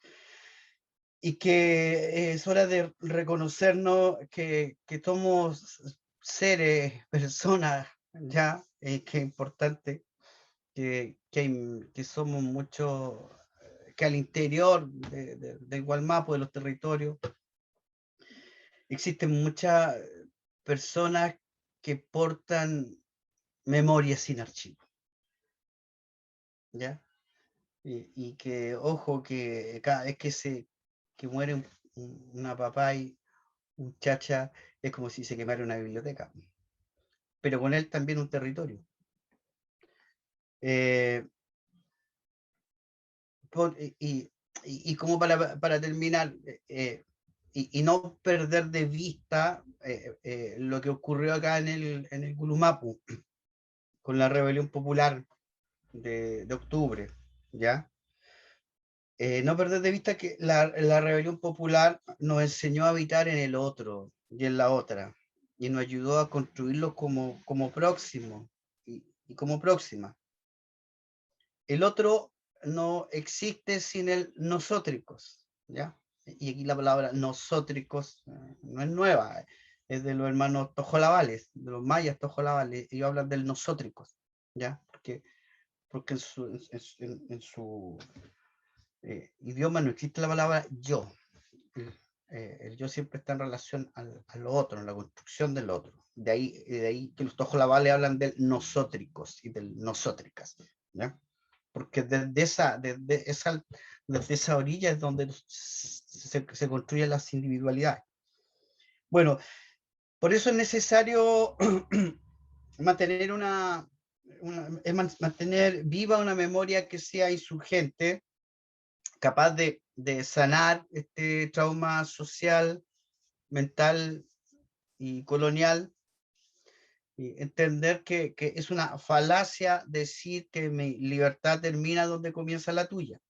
Y que es hora de reconocernos que somos seres, personas, ¿ya? Que es importante, que somos muchos, que al interior del Gualmapu, de los territorios, existen muchas personas que portan memorias sin archivo, ¿ya? Y que, ojo, que cada vez que muere una papá y un chacha, es como si se quemara una biblioteca, pero con él también un territorio. Y como para terminar, y no perder de vista lo que ocurrió acá en el Gulumapu, con la rebelión popular de octubre, ¿ya? No perder de vista que la rebelión popular nos enseñó a habitar en el otro y en la otra, y nos ayudó a construirlo como próximo y como próxima. El otro no existe sin el nosótricos, ¿ya? Y aquí la palabra nosótricos no es nueva, es de los hermanos tojolabales, de los mayas tojolabales, ellos hablan del nosótricos, ¿ya? Porque en su idioma no existe la palabra yo. El yo siempre está en relación a lo otro, en la construcción del otro. De ahí que los tojolabales hablan del nosótricos y del nosótricas, ¿ya? Porque desde esa orilla es donde se construyen las individualidades. Bueno, por eso es necesario mantener mantener viva una memoria que sea insurgente, capaz de sanar este trauma social, mental y colonial, y entender que es una falacia decir que mi libertad termina donde comienza la tuya.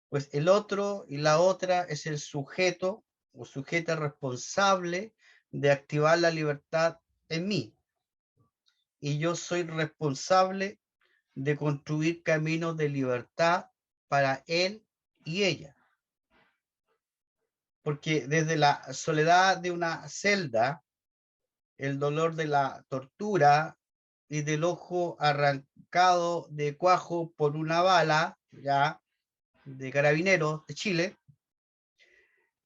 Pues el otro y la otra es el sujeto o sujeta responsable de activar la libertad en mí. Y yo soy responsable de construir caminos de libertad para él y ella. Porque desde la soledad de una celda, el dolor de la tortura y del ojo arrancado de cuajo por una bala, ya, de Carabineros de Chile,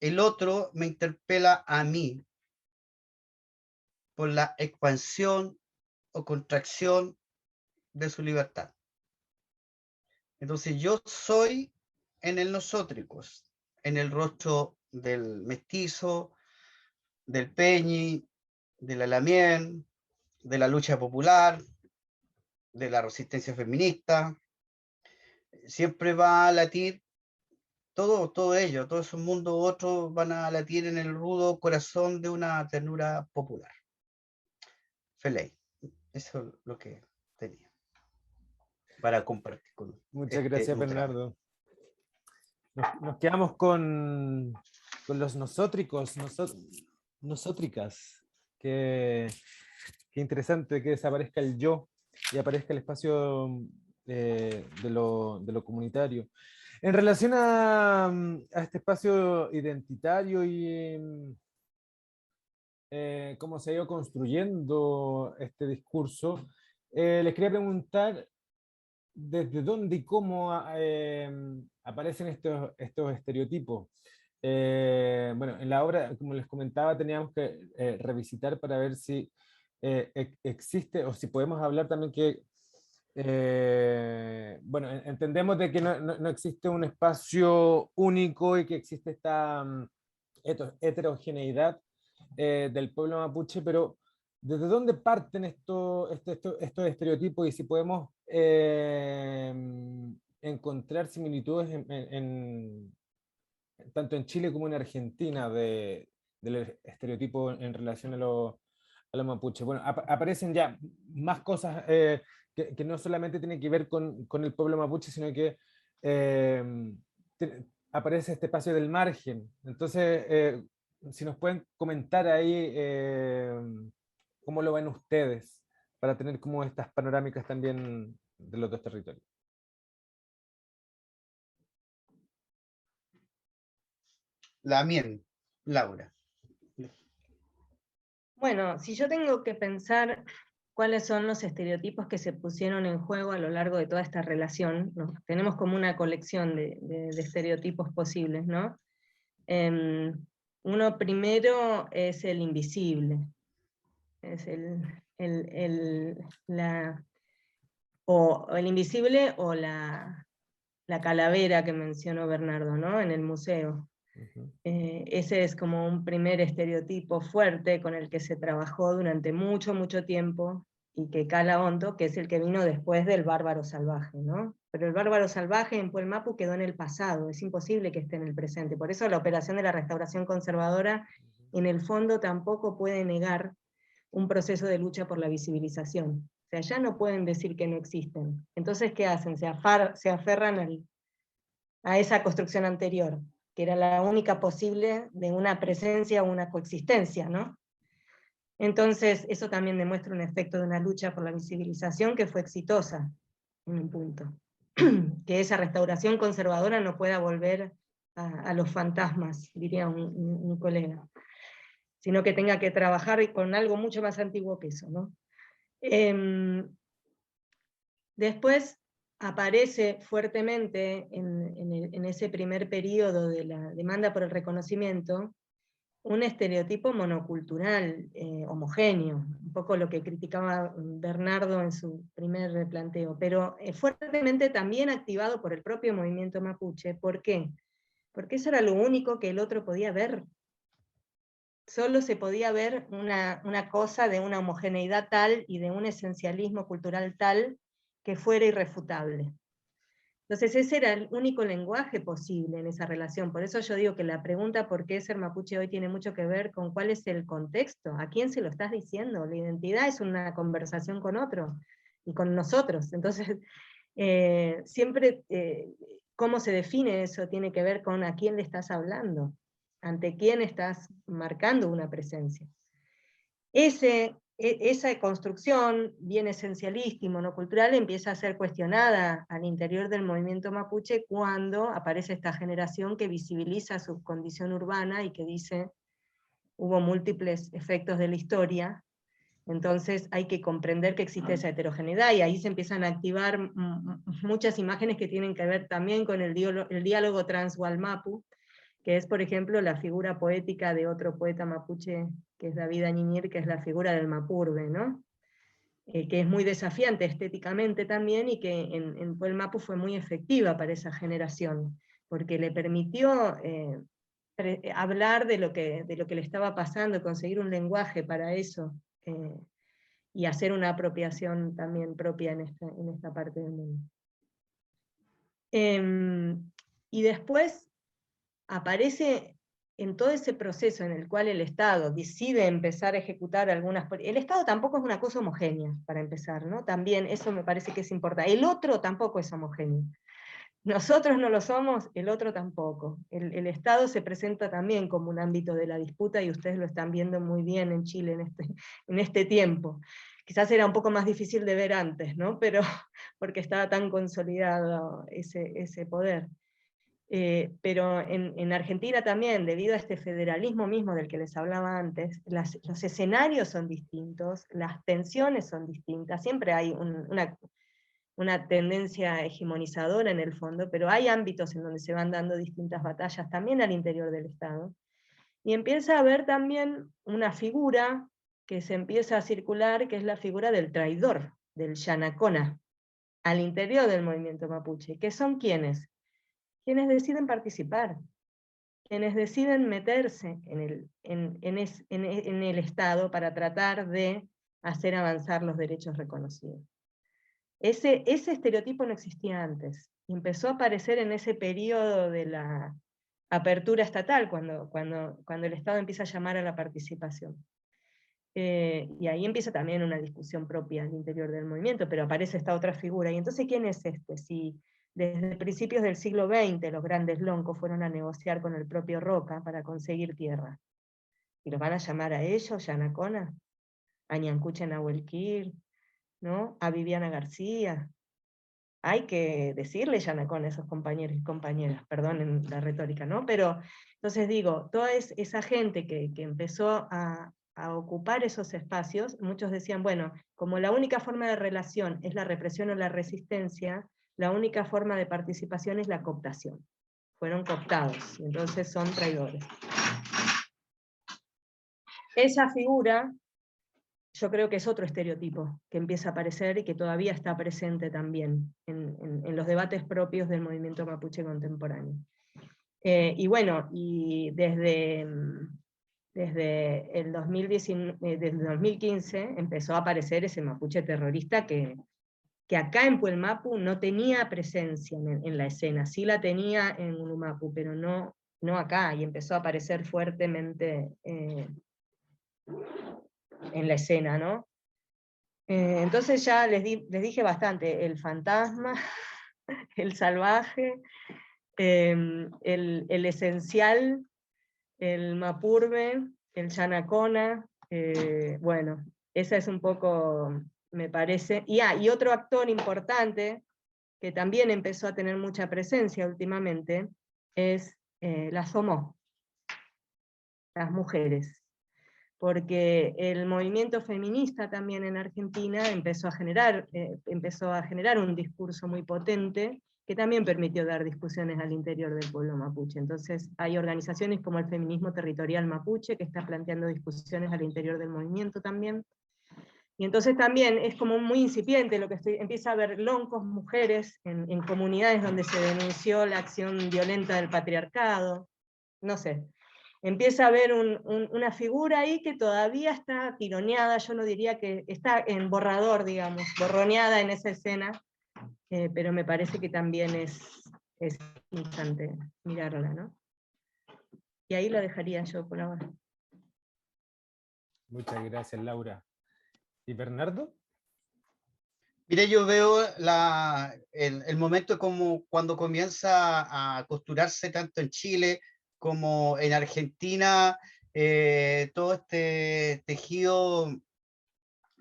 el otro me interpela a mí por la expansión o contracción de su libertad. Entonces yo soy en el nosótricos, en el rostro del mestizo, del peñi, del alamien, de la lucha popular, de la resistencia feminista. Siempre va a latir todo ello, todo esos mundos otros van a latir en el rudo corazón de una ternura popular. Feliz. Eso es lo que tenía para compartir con Muchas gracias, Bernardo. Nos quedamos con los nosótricos, nosótricas. Qué interesante que desaparezca el yo y aparezca el espacio de lo comunitario. En relación a este espacio identitario y cómo se ha ido construyendo este discurso, les quería preguntar desde dónde y cómo aparecen estos estereotipos. Bueno, en la obra, como les comentaba, teníamos que revisitar para ver si existe, o si podemos hablar también que, bueno, entendemos de que no existe un espacio único y que existe esta heterogeneidad del pueblo mapuche, pero ¿desde dónde parten estos estereotipos y si podemos encontrar similitudes tanto en Chile como en Argentina del estereotipo en relación a los mapuches? Bueno, aparecen ya más cosas que no solamente tienen que ver con el pueblo mapuche, sino que aparece este espacio del margen. Entonces, si nos pueden comentar ahí cómo lo ven ustedes, para tener como estas panorámicas también de los dos territorios. Laura. Bueno, si yo tengo que pensar cuáles son los estereotipos que se pusieron en juego a lo largo de toda esta relación, ¿no? Tenemos como una colección de estereotipos posibles, ¿no? Uno primero es el invisible, es el invisible o la calavera que mencionó Bernardo, ¿no? En el museo. Ese es como un primer estereotipo fuerte con el que se trabajó durante mucho tiempo y que cala hondo, que es el que vino después del bárbaro salvaje, ¿no? Pero el bárbaro salvaje en Puel Mapu quedó en el pasado, es imposible que esté en el presente. Por eso la operación de la restauración conservadora, en el fondo, tampoco puede negar un proceso de lucha por la visibilización. O sea, ya no pueden decir que no existen. Entonces, ¿qué hacen? Se aferran a esa construcción anterior, que era la única posible de una presencia o una coexistencia, ¿no? Entonces, eso también demuestra un efecto de una lucha por la visibilización que fue exitosa, en un punto. Que esa restauración conservadora no pueda volver a los fantasmas, diría un colega, sino que tenga que trabajar con algo mucho más antiguo que eso, ¿no? Después aparece fuertemente en ese primer periodo de la demanda por el reconocimiento un estereotipo monocultural, homogéneo, un poco lo que criticaba Bernardo en su primer planteo, pero fuertemente también activado por el propio movimiento mapuche. ¿Por qué? Porque eso era lo único que el otro podía ver. Solo se podía ver una cosa de una homogeneidad tal y de un esencialismo cultural tal que fuera irrefutable. Entonces ese era el único lenguaje posible en esa relación. Por eso yo digo que la pregunta por qué ser mapuche hoy tiene mucho que ver con cuál es el contexto, a quién se lo estás diciendo. La identidad es una conversación con otro y con nosotros. Entonces siempre cómo se define eso tiene que ver con a quién le estás hablando, ante quién estás marcando una presencia. Esa construcción bien esencialista y monocultural empieza a ser cuestionada al interior del movimiento mapuche cuando aparece esta generación que visibiliza su condición urbana y que dice hubo múltiples efectos de la historia, entonces hay que comprender que existe esa heterogeneidad, y ahí se empiezan a activar muchas imágenes que tienen que ver también con el diálogo trans-Gualmapu, que es, por ejemplo, la figura poética de otro poeta mapuche, que es David Añiñir, que es la figura del Mapurbe, ¿no? Que es muy desafiante estéticamente también, y que en Puel Mapu fue muy efectiva para esa generación, porque le permitió hablar de lo que le estaba pasando, conseguir un lenguaje para eso, y hacer una apropiación también propia en esta parte del mundo. Y después aparece en todo ese proceso en el cual el Estado decide empezar a ejecutar algunas... El Estado tampoco es una cosa homogénea, para empezar, ¿no? También eso me parece que es importante. El otro tampoco es homogéneo. Nosotros no lo somos, el otro tampoco. El Estado se presenta también como un ámbito de la disputa, y ustedes lo están viendo muy bien en Chile en este tiempo. Quizás era un poco más difícil de ver antes, ¿no? Pero porque estaba tan consolidado ese poder. Pero en Argentina también, debido a este federalismo mismo del que les hablaba antes, los escenarios son distintos, las tensiones son distintas, siempre hay una tendencia hegemonizadora en el fondo, pero hay ámbitos en donde se van dando distintas batallas también al interior del Estado. Y empieza a haber también una figura que se empieza a circular, que es la figura del traidor, del yanacona, al interior del movimiento mapuche. ¿Qué son quiénes? Quienes deciden participar, quienes deciden meterse en el Estado para tratar de hacer avanzar los derechos reconocidos. Ese estereotipo no existía antes, empezó a aparecer en ese periodo de la apertura estatal, cuando el Estado empieza a llamar a la participación. Y ahí empieza también una discusión propia al interior del movimiento, pero aparece esta otra figura. Y entonces, ¿quién es este? Si desde principios del siglo XX los grandes loncos fueron a negociar con el propio Roca para conseguir tierra, ¿y los van a llamar a ellos, Yanacona? A Ñancuche Nahuelquir, ¿no? A Viviana García. Hay que decirle Yanacona a esos compañeros y compañeras, perdonen la retórica, ¿no? Pero entonces digo, toda esa gente que empezó a ocupar esos espacios, muchos decían, bueno, como la única forma de relación es la represión o la resistencia, la única forma de participación es la cooptación. Fueron cooptados, y entonces son traidores. Esa figura, yo creo que es otro estereotipo que empieza a aparecer y que todavía está presente también en los debates propios del movimiento mapuche contemporáneo. Y bueno, y desde desde el 2015 empezó a aparecer ese mapuche terrorista que acá en Puelmapu no tenía presencia en la escena, sí la tenía en Unumapu, pero no acá, y empezó a aparecer fuertemente en la escena, ¿no? Entonces ya les dije bastante, el fantasma, el salvaje, el esencial, el mapurbe, el yanacona, bueno, esa es un poco, me parece. Y otro actor importante, que también empezó a tener mucha presencia últimamente, es la SOMO, las mujeres. Porque el movimiento feminista también en Argentina empezó a generar un discurso muy potente, que también permitió dar discusiones al interior del pueblo mapuche. Entonces hay organizaciones como el Feminismo Territorial Mapuche, que está planteando discusiones al interior del movimiento también. Y entonces también es como muy incipiente lo que empieza a haber loncos, mujeres, en comunidades donde se denunció la acción violenta del patriarcado, no sé. Empieza a haber una figura ahí que todavía está tironeada, yo no diría que está en borrador, digamos, borroneada en esa escena, pero me parece que también es interesante mirarla, ¿no? Y ahí lo dejaría yo por ahora. Muchas gracias, Laura. ¿Y Bernardo? Mire, yo veo el momento como cuando comienza a costurarse tanto en Chile como en Argentina, todo este tejido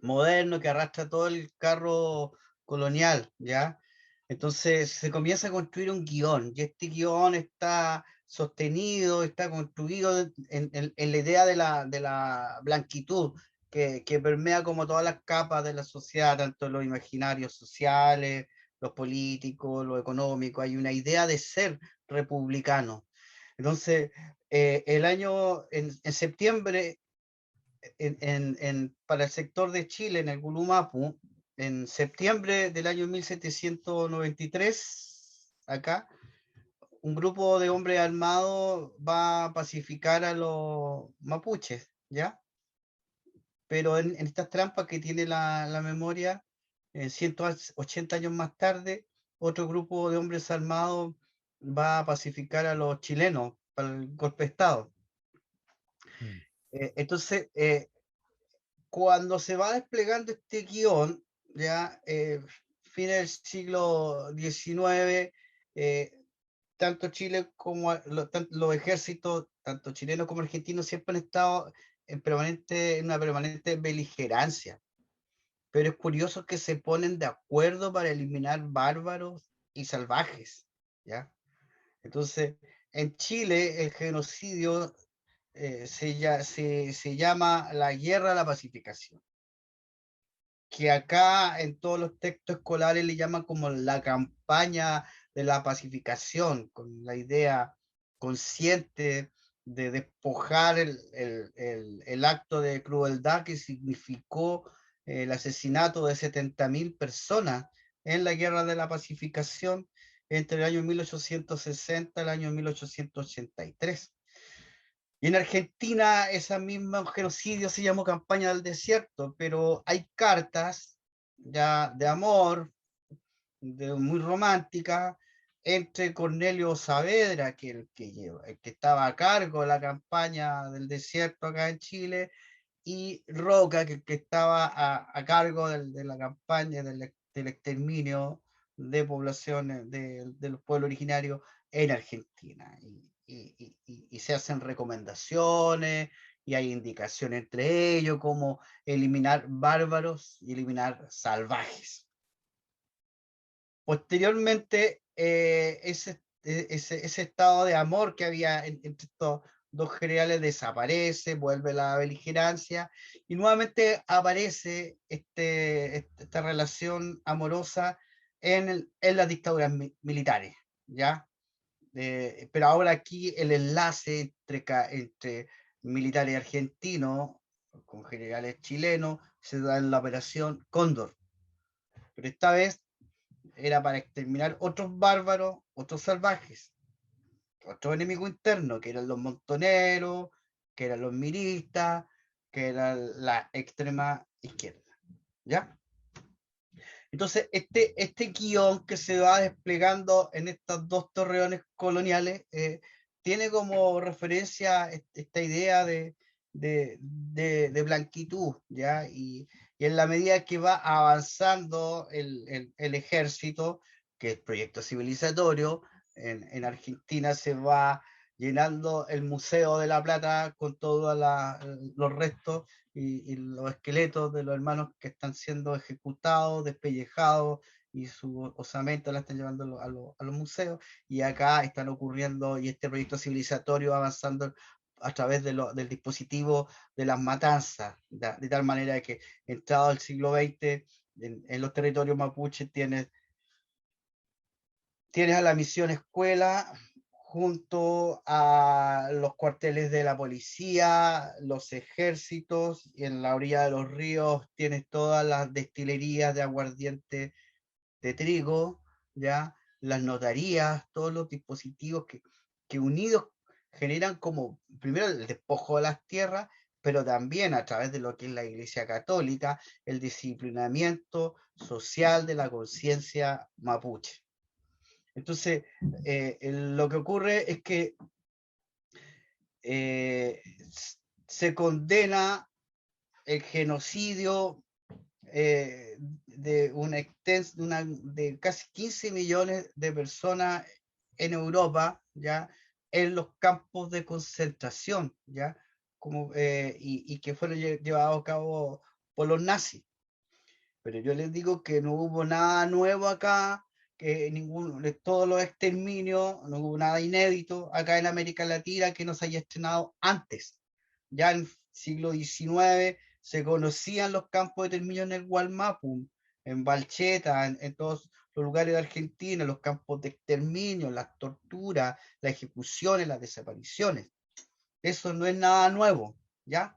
moderno que arrastra todo el carro colonial, ¿ya? Entonces se comienza a construir un guión, y este guión está sostenido, está construido en la idea de la blanquitud, que permea como todas las capas de la sociedad, tanto los imaginarios sociales, los políticos, lo económico. Hay una idea de ser republicano. Entonces, en septiembre, para el sector de Chile, en el Gulumapu, en septiembre del año 1793, acá, un grupo de hombres armados va a pacificar a los mapuches, ¿ya? Pero en estas trampas que tiene la memoria, 180 años más tarde, otro grupo de hombres armados va a pacificar a los chilenos para el golpe de Estado. Entonces, cuando se va desplegando este guión, ya fines del siglo XIX, tanto Chile como los ejércitos, tanto chilenos como argentinos, siempre han estado en una permanente beligerancia. Pero es curioso que se ponen de acuerdo para eliminar bárbaros y salvajes, ¿ya? Entonces, en Chile el genocidio se llama la guerra a la pacificación, que acá en todos los textos escolares le llaman como la campaña de la pacificación, con la idea consciente de despojar el acto de crueldad que significó el asesinato de 70.000 personas en la guerra de la pacificación entre el año 1860 y el año 1883. Y en Argentina esa misma genocidio se llamó Campaña del Desierto, pero hay cartas ya de amor, muy romántica, entre Cornelio Saavedra, el que estaba a cargo de la campaña del desierto acá en Chile, y Roca, que estaba a cargo de la campaña del exterminio de poblaciones de los pueblos originarios en Argentina. Y se hacen recomendaciones y hay indicaciones entre ellos como eliminar bárbaros y eliminar salvajes. Posteriormente, ese estado de amor que había entre estos dos generales desaparece, vuelve la beligerancia y nuevamente aparece esta relación amorosa en las dictaduras militares, ¿ya? Pero ahora aquí el enlace entre militares argentinos con generales chilenos se da en la operación Cóndor. Pero esta vez era para exterminar otros bárbaros, otros salvajes, otro enemigo interno, que eran los montoneros que eran los miristas, que era la extrema izquierda, ¿ya? Entonces, este guión que se va desplegando en estos dos torreones coloniales tiene como referencia esta idea de blanquitud, ¿ya? Y en la medida que va avanzando el ejército, que es proyecto civilizatorio, en Argentina se va llenando el Museo de la Plata con todos los restos y los esqueletos de los hermanos que están siendo ejecutados, despellejados, y su osamento la están llevando a los museos, y acá están ocurriendo, y este proyecto civilizatorio avanzando a través del dispositivo de las matanzas, de tal manera que entrado el siglo XX, en los territorios mapuche tienes a la misión escuela, junto a los cuarteles de la policía, los ejércitos, y en la orilla de los ríos tienes todas las destilerías de aguardiente de trigo, ¿ya? Las notarías, todos los dispositivos que unidos generan como, primero, el despojo de las tierras, pero también a través de lo que es la Iglesia Católica, el disciplinamiento social de la conciencia mapuche. Entonces, lo que ocurre es que se condena el genocidio de casi 15 millones de personas en Europa, ¿ya? En los campos de concentración, ¿ya? Y que fueron llevados a cabo por los nazis. Pero yo les digo que no hubo nada nuevo acá, que de todos los exterminios, no hubo nada inédito acá en América Latina que no se haya estrenado antes. Ya en el siglo XIX se conocían los campos de exterminio en el Gualmapu, en Balcheta, en todos los lugares de Argentina, los campos de exterminio, las torturas, las ejecuciones, las desapariciones. Eso no es nada nuevo, ¿ya?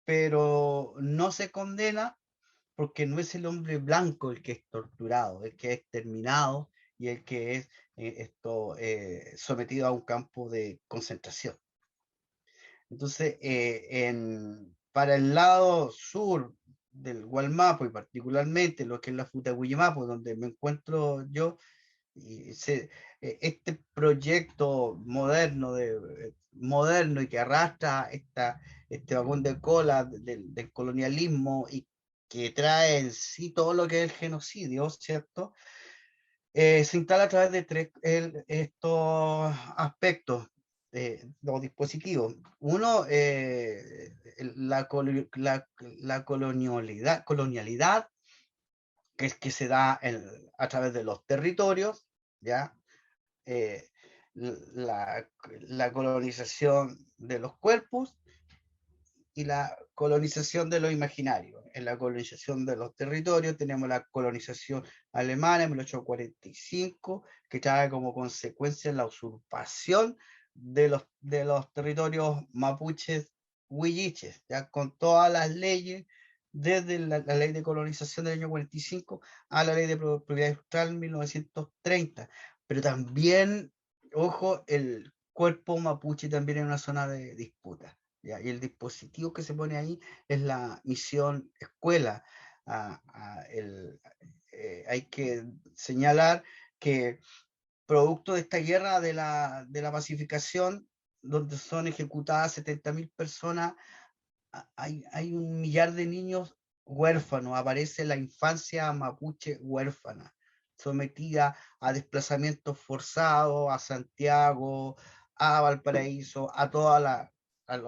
Pero no se condena porque no es el hombre blanco el que es torturado, el que es exterminado y el que es sometido a un campo de concentración. Entonces, para el lado sur del Gualmapu, y particularmente lo que es la Futagüimapu, donde me encuentro yo, este proyecto moderno y que arrastra este vagón de cola del colonialismo y que trae en sí todo lo que es el genocidio, ¿cierto? Se instala a través de estos aspectos, los dispositivos. Uno, la colonialidad que se da a través de los territorios, ¿ya? La colonización de los cuerpos y la colonización de lo imaginario. En la colonización de los territorios tenemos la colonización alemana en 1845, que trae como consecuencia la usurpación de los territorios mapuches huilliches, ya con todas las leyes, desde la ley de colonización del año 45 a la ley de propiedad industrial en 1930. Pero también, ojo, el cuerpo mapuche también es una zona de disputa. ¿Ya? Y el dispositivo que se pone ahí es la misión escuela. Hay que señalar que producto de esta guerra de la pacificación, donde son ejecutadas 70.000 personas, hay 1 millar de niños huérfanos. Aparece la infancia mapuche huérfana, sometida a desplazamientos forzados a Santiago, a Valparaíso, a todas a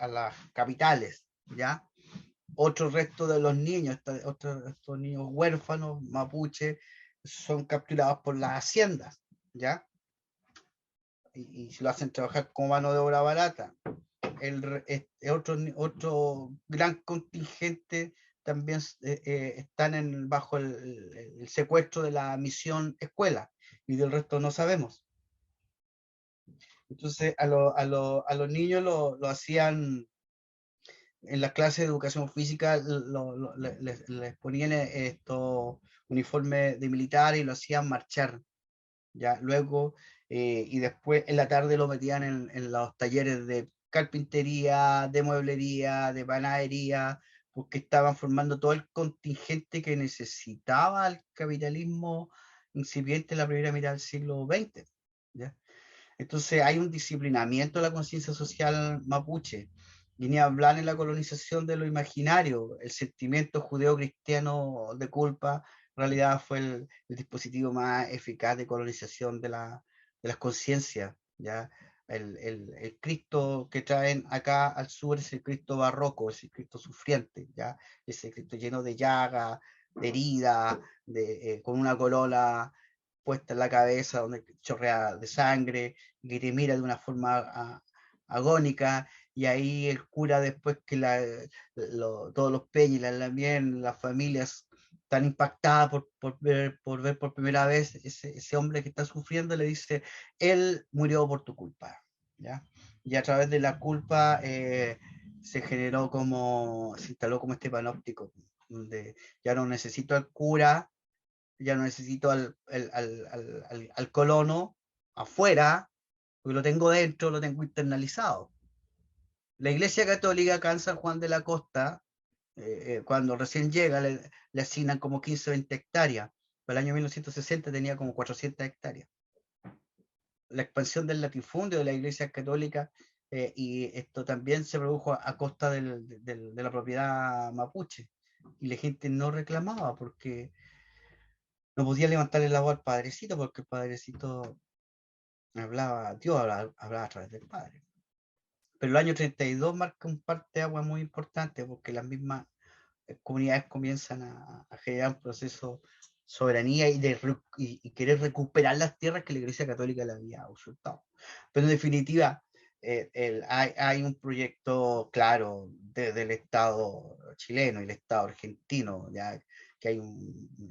las capitales, ¿ya? Otro resto de los niños, estos niños huérfanos mapuche, son capturados por las haciendas, ¿ya? Y se lo hacen trabajar como mano de obra barata. Otro gran contingente también están bajo el secuestro de la misión escuela, y del resto no sabemos. Entonces a los niños lo hacían en las clases de educación física, les ponían estos uniformes de militar y lo hacían marchar. Ya luego y después en la tarde lo metían en los talleres de carpintería, de mueblería, de panadería, porque estaban formando todo el contingente que necesitaba el capitalismo incipiente en la primera mitad del siglo XX, ¿ya? Entonces hay un disciplinamiento de la conciencia social mapuche, y ni hablar en la colonización de lo imaginario. El sentimiento judeo-cristiano de culpa en realidad fue el dispositivo más eficaz de colonización de las conciencias, ¿ya? El Cristo que traen acá al sur es el Cristo barroco, es el Cristo sufriente, ¿ya? Es el Cristo lleno de llagas, de heridas, con una corona puesta en la cabeza donde chorrea de sangre, y que te mira de una forma agónica, y ahí el cura, después que todos los peñas, las familias están impactadas por ver por primera vez ese hombre que está sufriendo, le dice: él murió por tu culpa, ¿ya? Y a través de la culpa se instaló como este panóptico, donde ya no necesito al cura, ya no necesito al colono afuera, porque lo tengo dentro, lo tengo internalizado. La Iglesia Católica acá en San Juan de la Costa, cuando recién llega, le asignan como 15 o 20 hectáreas. Para el año 1960 tenía como 400 hectáreas. La expansión del latifundio de la Iglesia Católica, y esto también se produjo a costa de la propiedad mapuche. Y la gente no reclamaba porque no podía levantarle la voz al padrecito, porque el padrecito Dios hablaba a través del padre. Pero el año 32 marca un parteaguas muy importante, porque las mismas comunidades comienzan a generar un proceso de soberanía y querer recuperar las tierras que la Iglesia Católica le había usurpado. Pero en definitiva, hay un proyecto claro del Estado chileno y el Estado argentino, ya que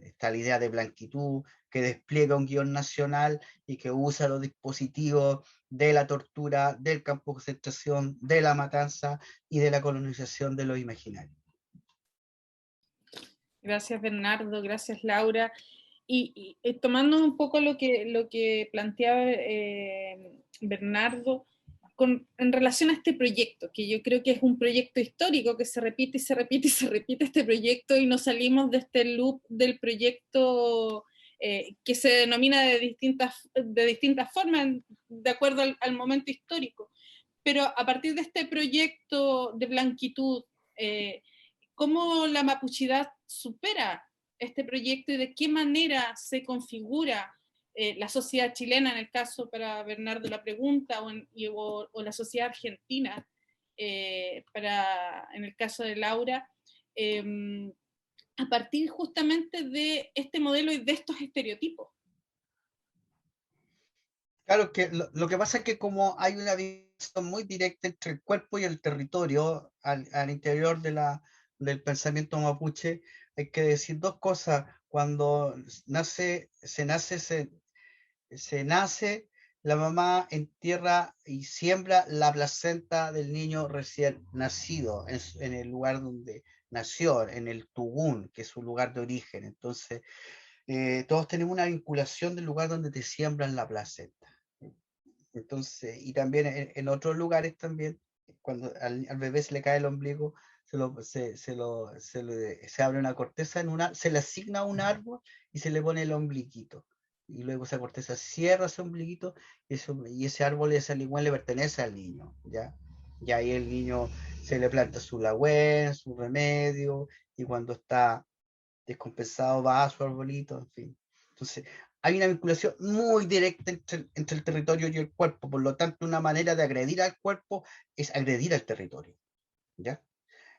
está la idea de blanquitud, que despliega un guión nacional y que usa los dispositivos de la tortura, del campo de concentración, de la matanza y de la colonización de lo imaginario. Gracias, Bernardo, gracias, Laura. Y tomando un poco lo que planteaba Bernardo, en relación a este proyecto, que yo creo que es un proyecto histórico, que se repite y se repite y se repite este proyecto, y no salimos de este loop del proyecto que se denomina de distintas formas, de acuerdo al momento histórico. Pero a partir de este proyecto de blanquitud, ¿cómo la mapuchidad supera este proyecto y de qué manera se configura la sociedad chilena, en el caso para Bernardo la pregunta, o la sociedad argentina, en el caso de Laura, a partir justamente de este modelo y de estos estereotipos? Claro, que lo que pasa es que como hay una visión muy directa entre el cuerpo y el territorio al interior del pensamiento mapuche, hay que decir dos cosas. Cuando se nace, la mamá entierra y siembra la placenta del niño recién nacido en el lugar donde nació, en el tugún, que es su lugar de origen. Entonces, todos tenemos una vinculación del lugar donde te siembran la placenta. Entonces, y también en otros lugares también, cuando al bebé se le cae el ombligo, se abre una corteza, se le asigna un árbol y se le pone el ombliguito. Y luego esa corteza cierra ese ombliguito, y ese árbol, esa ligüen le pertenece al niño, ¿ya? Y ahí el niño se le planta su lagüen, su remedio, y cuando está descompensado va a su arbolito, en fin. Entonces, hay una vinculación muy directa entre el territorio y el cuerpo. Por lo tanto, una manera de agredir al cuerpo es agredir al territorio, ¿ya?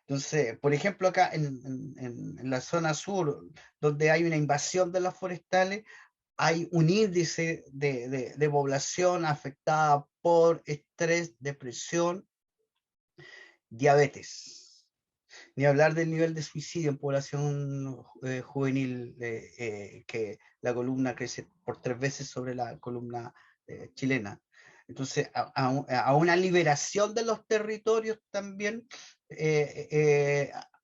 Entonces, por ejemplo, acá en la zona sur, donde hay una invasión de las forestales, hay un índice de población afectada por estrés, depresión, diabetes. Ni hablar del nivel de suicidio en población juvenil, que la columna crece por 3 veces sobre la columna chilena. Entonces, a una liberación de los territorios también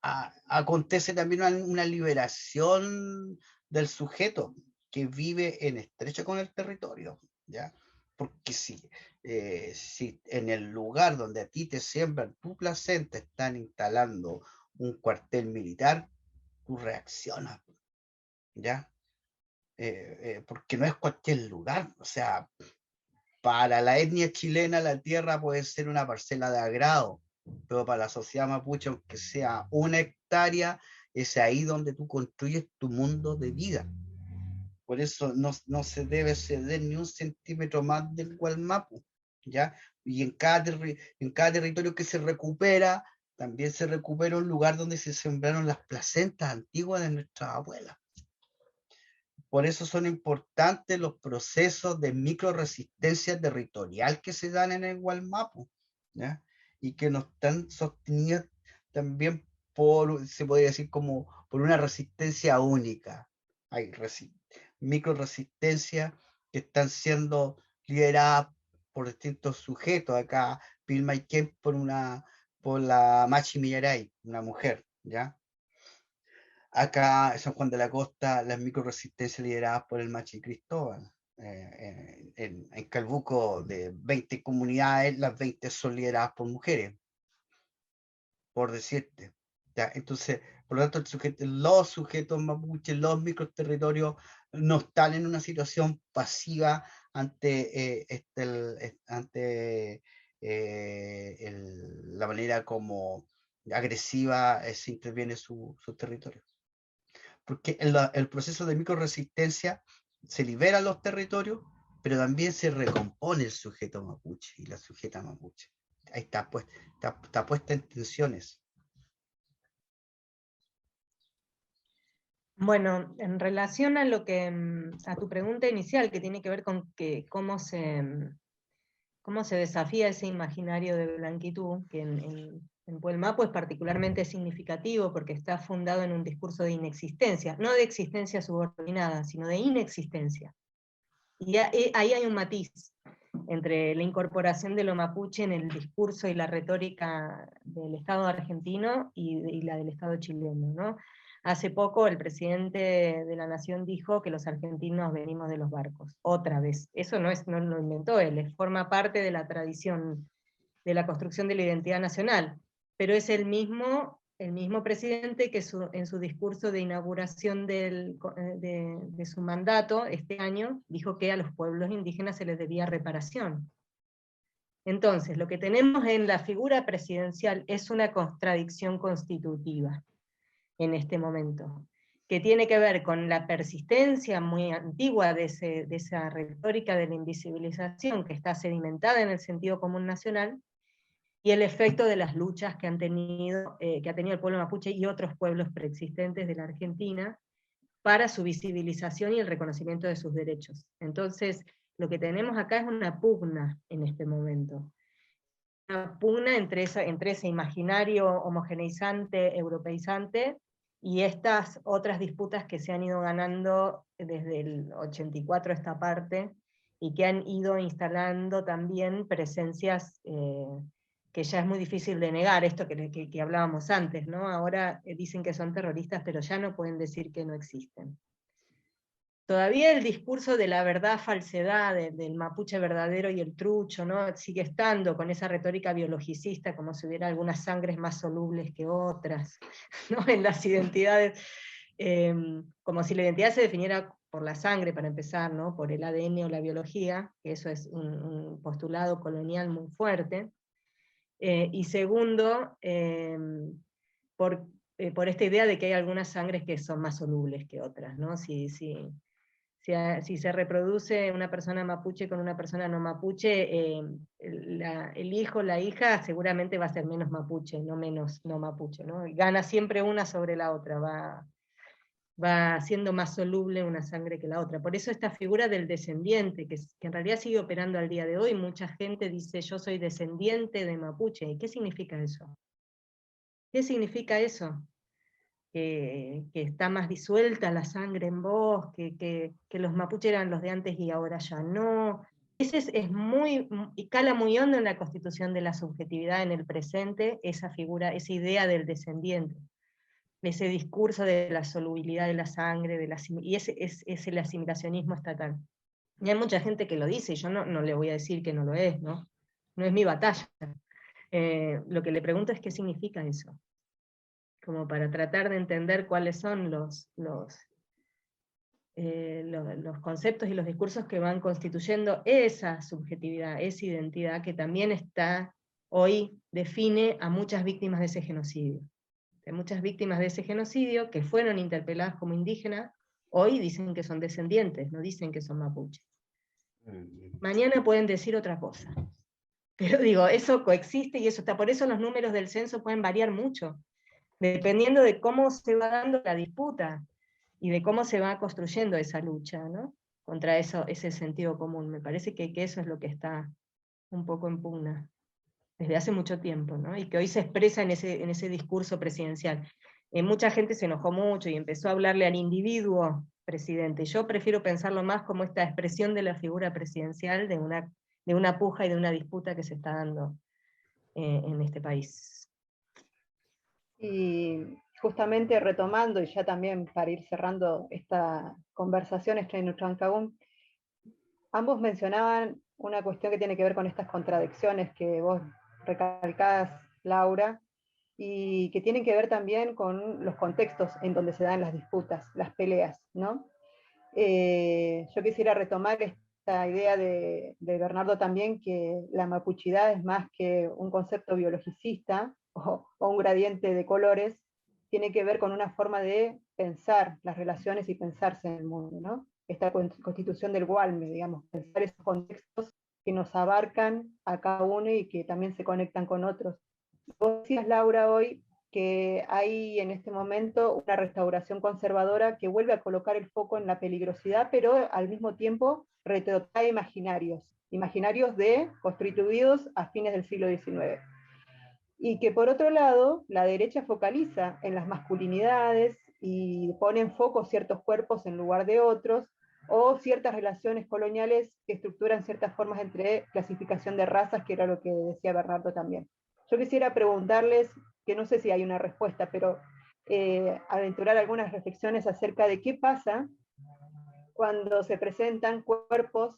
acontece también una liberación del sujeto que vive en estrecho con el territorio, ¿ya? porque si en el lugar donde a ti te siembran tu placenta están instalando un cuartel militar, tú reaccionas, ¿ya? Porque no es cualquier lugar, o sea, para la etnia chilena la tierra puede ser una parcela de agrado, pero para la sociedad mapuche, aunque sea 1 hectárea, es ahí donde tú construyes tu mundo de vida. Por eso no se debe ceder ni 1 centímetro más del Gualmapu, ¿ya? Y en cada territorio que se recupera, también se recupera un lugar donde se sembraron las placentas antiguas de nuestras abuelas. Por eso son importantes los procesos de microresistencia territorial que se dan en el Gualmapu, ¿ya? Y que no están sostenidos también se podría decir, como por una resistencia única. Hay microresistencias que están siendo lideradas por distintos sujetos. Acá, Pilmaiquén por la Machi Millaray, una mujer, ¿ya? Acá en San Juan de la Costa, las microresistencias lideradas por el Machi Cristóbal. En Calbuco, de 20 comunidades, las 20 son lideradas por mujeres, por decirte. ¿Ya? Entonces, por lo tanto, los sujetos mapuches, los microterritorios, no están en una situación pasiva ante, la manera como agresiva se interviene su territorio. Porque el proceso de microresistencia se libera los territorios, pero también se recompone el sujeto mapuche y la sujeta mapuche. Ahí está puesta en tensiones. Bueno, en relación a a tu pregunta inicial, que tiene que ver con cómo se desafía ese imaginario de blanquitud, que en Puelmapu es particularmente significativo porque está fundado en un discurso de inexistencia, no de existencia subordinada, sino de inexistencia. Y ahí hay un matiz entre la incorporación de lo mapuche en el discurso y la retórica del Estado argentino y la del Estado chileno, ¿no? Hace poco el presidente de la Nación dijo que los argentinos venimos de los barcos, otra vez. Eso no lo inventó él, forma parte de la tradición de la construcción de la identidad nacional, pero es el mismo presidente que en su discurso de inauguración de su mandato este año dijo que a los pueblos indígenas se les debía reparación. Entonces, lo que tenemos en la figura presidencial es una contradicción constitutiva en este momento, que tiene que ver con la persistencia muy antigua de esa retórica de la invisibilización que está sedimentada en el sentido común nacional, y el efecto de las luchas que ha tenido el pueblo mapuche y otros pueblos preexistentes de la Argentina para su visibilización y el reconocimiento de sus derechos. Entonces, lo que tenemos acá es una pugna en este momento. Una pugna entre ese imaginario homogeneizante, europeizante, y estas otras disputas que se han ido ganando desde el 84 esta parte, y que han ido instalando también presencias que ya es muy difícil de negar, esto que hablábamos antes, ¿no? Ahora dicen que son terroristas, pero ya no pueden decir que no existen. Todavía el discurso de la verdad-falsedad, del mapuche verdadero y el trucho, ¿no? Sigue estando con esa retórica biologicista, como si hubiera algunas sangres más solubles que otras, ¿no? En las identidades, como si la identidad se definiera por la sangre, para empezar, ¿no? Por el ADN o la biología, que eso es un postulado colonial muy fuerte. Y segundo, por esta idea de que hay algunas sangres que son más solubles que otras, ¿no? Si se reproduce una persona mapuche con una persona no mapuche, el hijo, la hija, seguramente va a ser menos mapuche, no menos no mapuche, ¿no? Gana siempre una sobre la otra, va siendo más soluble una sangre que la otra. Por eso esta figura del descendiente, que en realidad sigue operando al día de hoy, mucha gente dice yo soy descendiente de mapuche. ¿Y qué significa eso? ¿Qué significa eso? Que está más disuelta la sangre en vos, que los mapuches eran los de antes y ahora ya no. Ese y cala muy hondo en la constitución de la subjetividad en el presente, esa figura, esa idea del descendiente, ese discurso de la solubilidad de la sangre, y ese es el asimilacionismo estatal. Y hay mucha gente que lo dice, y yo no le voy a decir que no lo es, ¿no? No es mi batalla. Lo que le pregunto es qué significa eso, como para tratar de entender cuáles son los conceptos y los discursos que van constituyendo esa subjetividad, esa identidad que también hoy define a muchas víctimas de ese genocidio. Hay muchas víctimas de ese genocidio que fueron interpeladas como indígenas, hoy dicen que son descendientes, no dicen que son mapuches. Mañana pueden decir otra cosa. Pero digo, eso coexiste y eso está. Por eso los números del censo pueden variar mucho, dependiendo de cómo se va dando la disputa y de cómo se va construyendo esa lucha, ¿no? Contra ese sentido común. Me parece que eso es lo que está un poco en pugna desde hace mucho tiempo, ¿no? Y que hoy se expresa en ese discurso presidencial. Mucha gente se enojó mucho y empezó a hablarle al individuo presidente. Yo prefiero pensarlo más como esta expresión de la figura presidencial de una puja y de una disputa que se está dando en este país. Y justamente retomando, y ya también para ir cerrando esta conversación, ambos mencionaban una cuestión que tiene que ver con estas contradicciones que vos recalcás, Laura, y que tienen que ver también con los contextos en donde se dan las disputas, las peleas, ¿no? Yo quisiera retomar esta idea de Bernardo también, que la mapuchidad es más que un concepto biologicista o un gradiente de colores, tiene que ver con una forma de pensar las relaciones y pensarse en el mundo, ¿no? Esta constitución del Gualme, digamos, pensar esos contextos que nos abarcan a cada uno y que también se conectan con otros. Vos decías, Laura, hoy que hay en este momento una restauración conservadora que vuelve a colocar el foco en la peligrosidad, pero al mismo tiempo retrotrae imaginarios constituidos a fines del siglo XIX. Y que por otro lado, la derecha focaliza en las masculinidades y pone en foco ciertos cuerpos en lugar de otros, o ciertas relaciones coloniales que estructuran ciertas formas entre clasificación de razas, que era lo que decía Bernardo también. Yo quisiera preguntarles, que no sé si hay una respuesta, pero aventurar algunas reflexiones acerca de qué pasa cuando se presentan cuerpos,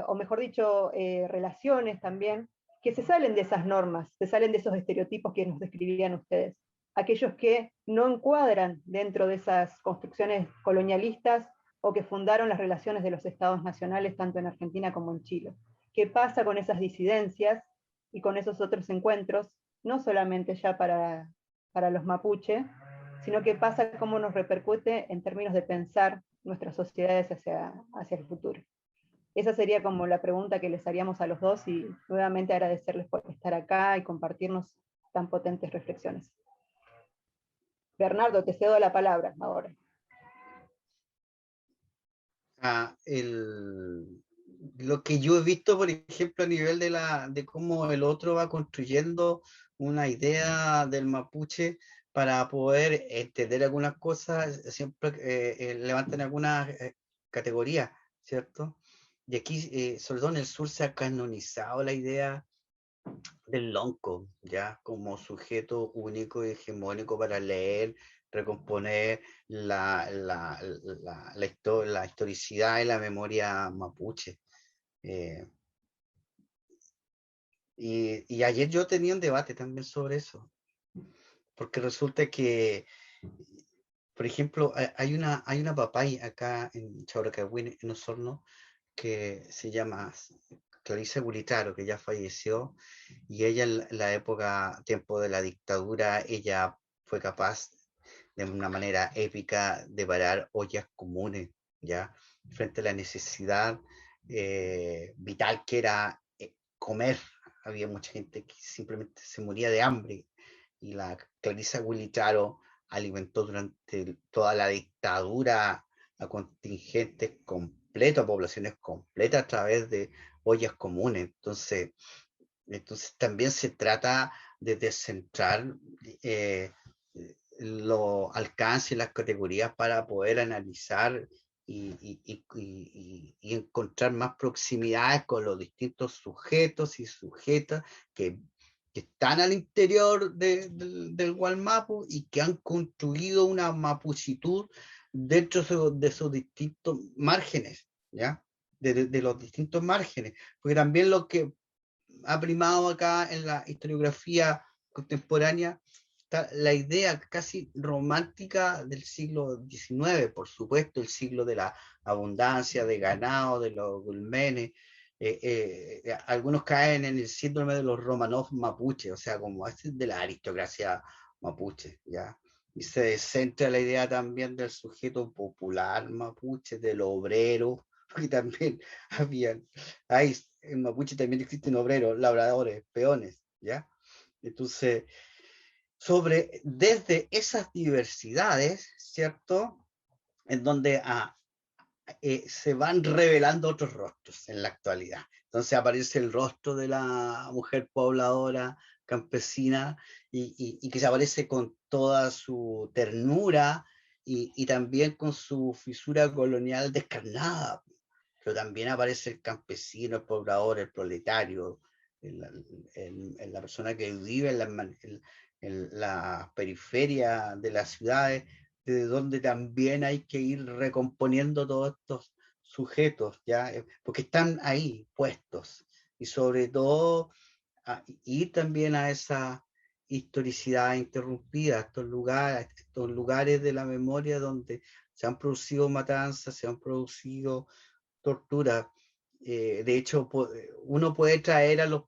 o mejor dicho, relaciones también, que se salen de esas normas, se salen de esos estereotipos que nos describían ustedes. Aquellos que no encuadran dentro de esas construcciones colonialistas o que fundaron las relaciones de los estados nacionales tanto en Argentina como en Chile. ¿Qué pasa con esas disidencias y con esos otros encuentros, no solamente ya para los mapuche, sino qué pasa, cómo nos repercute en términos de pensar nuestras sociedades hacia el futuro? Esa sería como la pregunta que les haríamos a los dos, y nuevamente agradecerles por estar acá y compartirnos tan potentes reflexiones. Bernardo, te cedo la palabra ahora. Lo que yo he visto, por ejemplo, a nivel de cómo el otro va construyendo una idea del mapuche para poder entender algunas cosas, siempre levantan algunas categorías, ¿cierto? Y aquí, sobre todo en el sur, se ha canonizado la idea del lonco, ya como sujeto único y hegemónico para leer, recomponer la historicidad y la memoria mapuche. Y ayer yo tenía un debate también sobre eso, porque resulta que, por ejemplo, hay una papay acá en Chauracahuín, en Osorno, que se llama Clarisa Gulitaro, que ya falleció, y ella en la época, tiempo de la dictadura, ella fue capaz de una manera épica de parar ollas comunes, ¿ya? Frente a la necesidad vital que era comer. Había mucha gente que simplemente se moría de hambre, y la Clarisa Gulitaro alimentó durante toda la dictadura a contingentes completos, a poblaciones completas a través de ollas comunes. Entonces también se trata de descentrar los alcances y las categorías para poder analizar y encontrar más proximidades con los distintos sujetos y sujetas que están al interior del Gualmapu y que han construido una mapuchitud dentro de sus distintos márgenes, ¿ya? de los distintos márgenes, porque también lo que ha primado acá en la historiografía contemporánea está la idea casi romántica del siglo XIX, por supuesto, el siglo de la abundancia, de ganado, de los gulmenes. Algunos caen en el síndrome de los Romanov mapuche, o sea, como este de la aristocracia mapuche, ¿ya? Y se descentra la idea también del sujeto popular mapuche, del obrero, porque también en mapuche también existen obreros, labradores, peones, ¿ya? Entonces, desde esas diversidades, ¿cierto? En donde se van revelando otros rostros en la actualidad. Entonces aparece el rostro de la mujer pobladora, campesina, y que se aparece con toda su ternura y también con su fisura colonial descarnada. Pero también aparece el campesino, el poblador, el proletario, en la persona que vive en la periferia de las ciudades, de donde también hay que ir recomponiendo todos estos sujetos, ¿ya? Porque están ahí puestos, y sobre todo ir también a esa historicidad interrumpida, a estos lugares de la memoria donde se han producido matanzas, se han producido torturas. De hecho, uno puede traer a los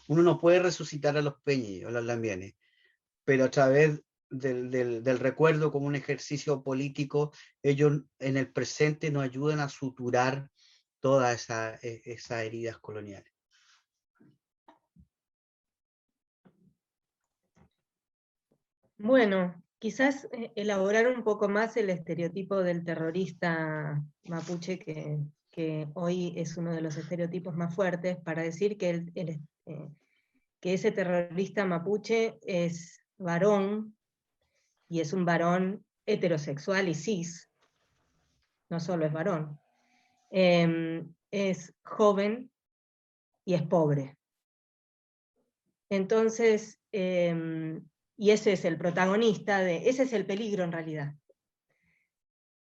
uno no puede resucitar a los Peñi o a los Lamienes, pero a través del recuerdo como un ejercicio político, ellos en el presente nos ayudan a suturar todas esas heridas coloniales. Bueno, quizás elaborar un poco más el estereotipo del terrorista mapuche, que hoy es uno de los estereotipos más fuertes, para decir que, que ese terrorista mapuche es varón, y es un varón heterosexual y cis, no solo es varón, es joven y es pobre. Entonces, y ese es el protagonista, ese es el peligro en realidad.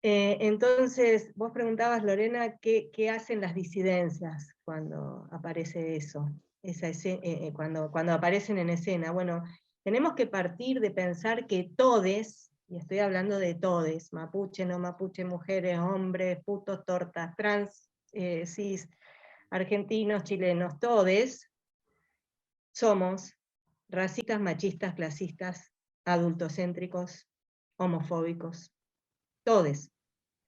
Entonces, vos preguntabas, Lorena, ¿qué hacen las disidencias cuando aparece eso? Cuando aparecen en escena. Bueno, tenemos que partir de pensar que todes, y estoy hablando de todes, mapuche, no mapuche, mujeres, hombres, putos, tortas, trans, cis, argentinos, chilenos, todes, somos racistas, machistas, clasistas, adultocéntricos, homofóbicos, todes,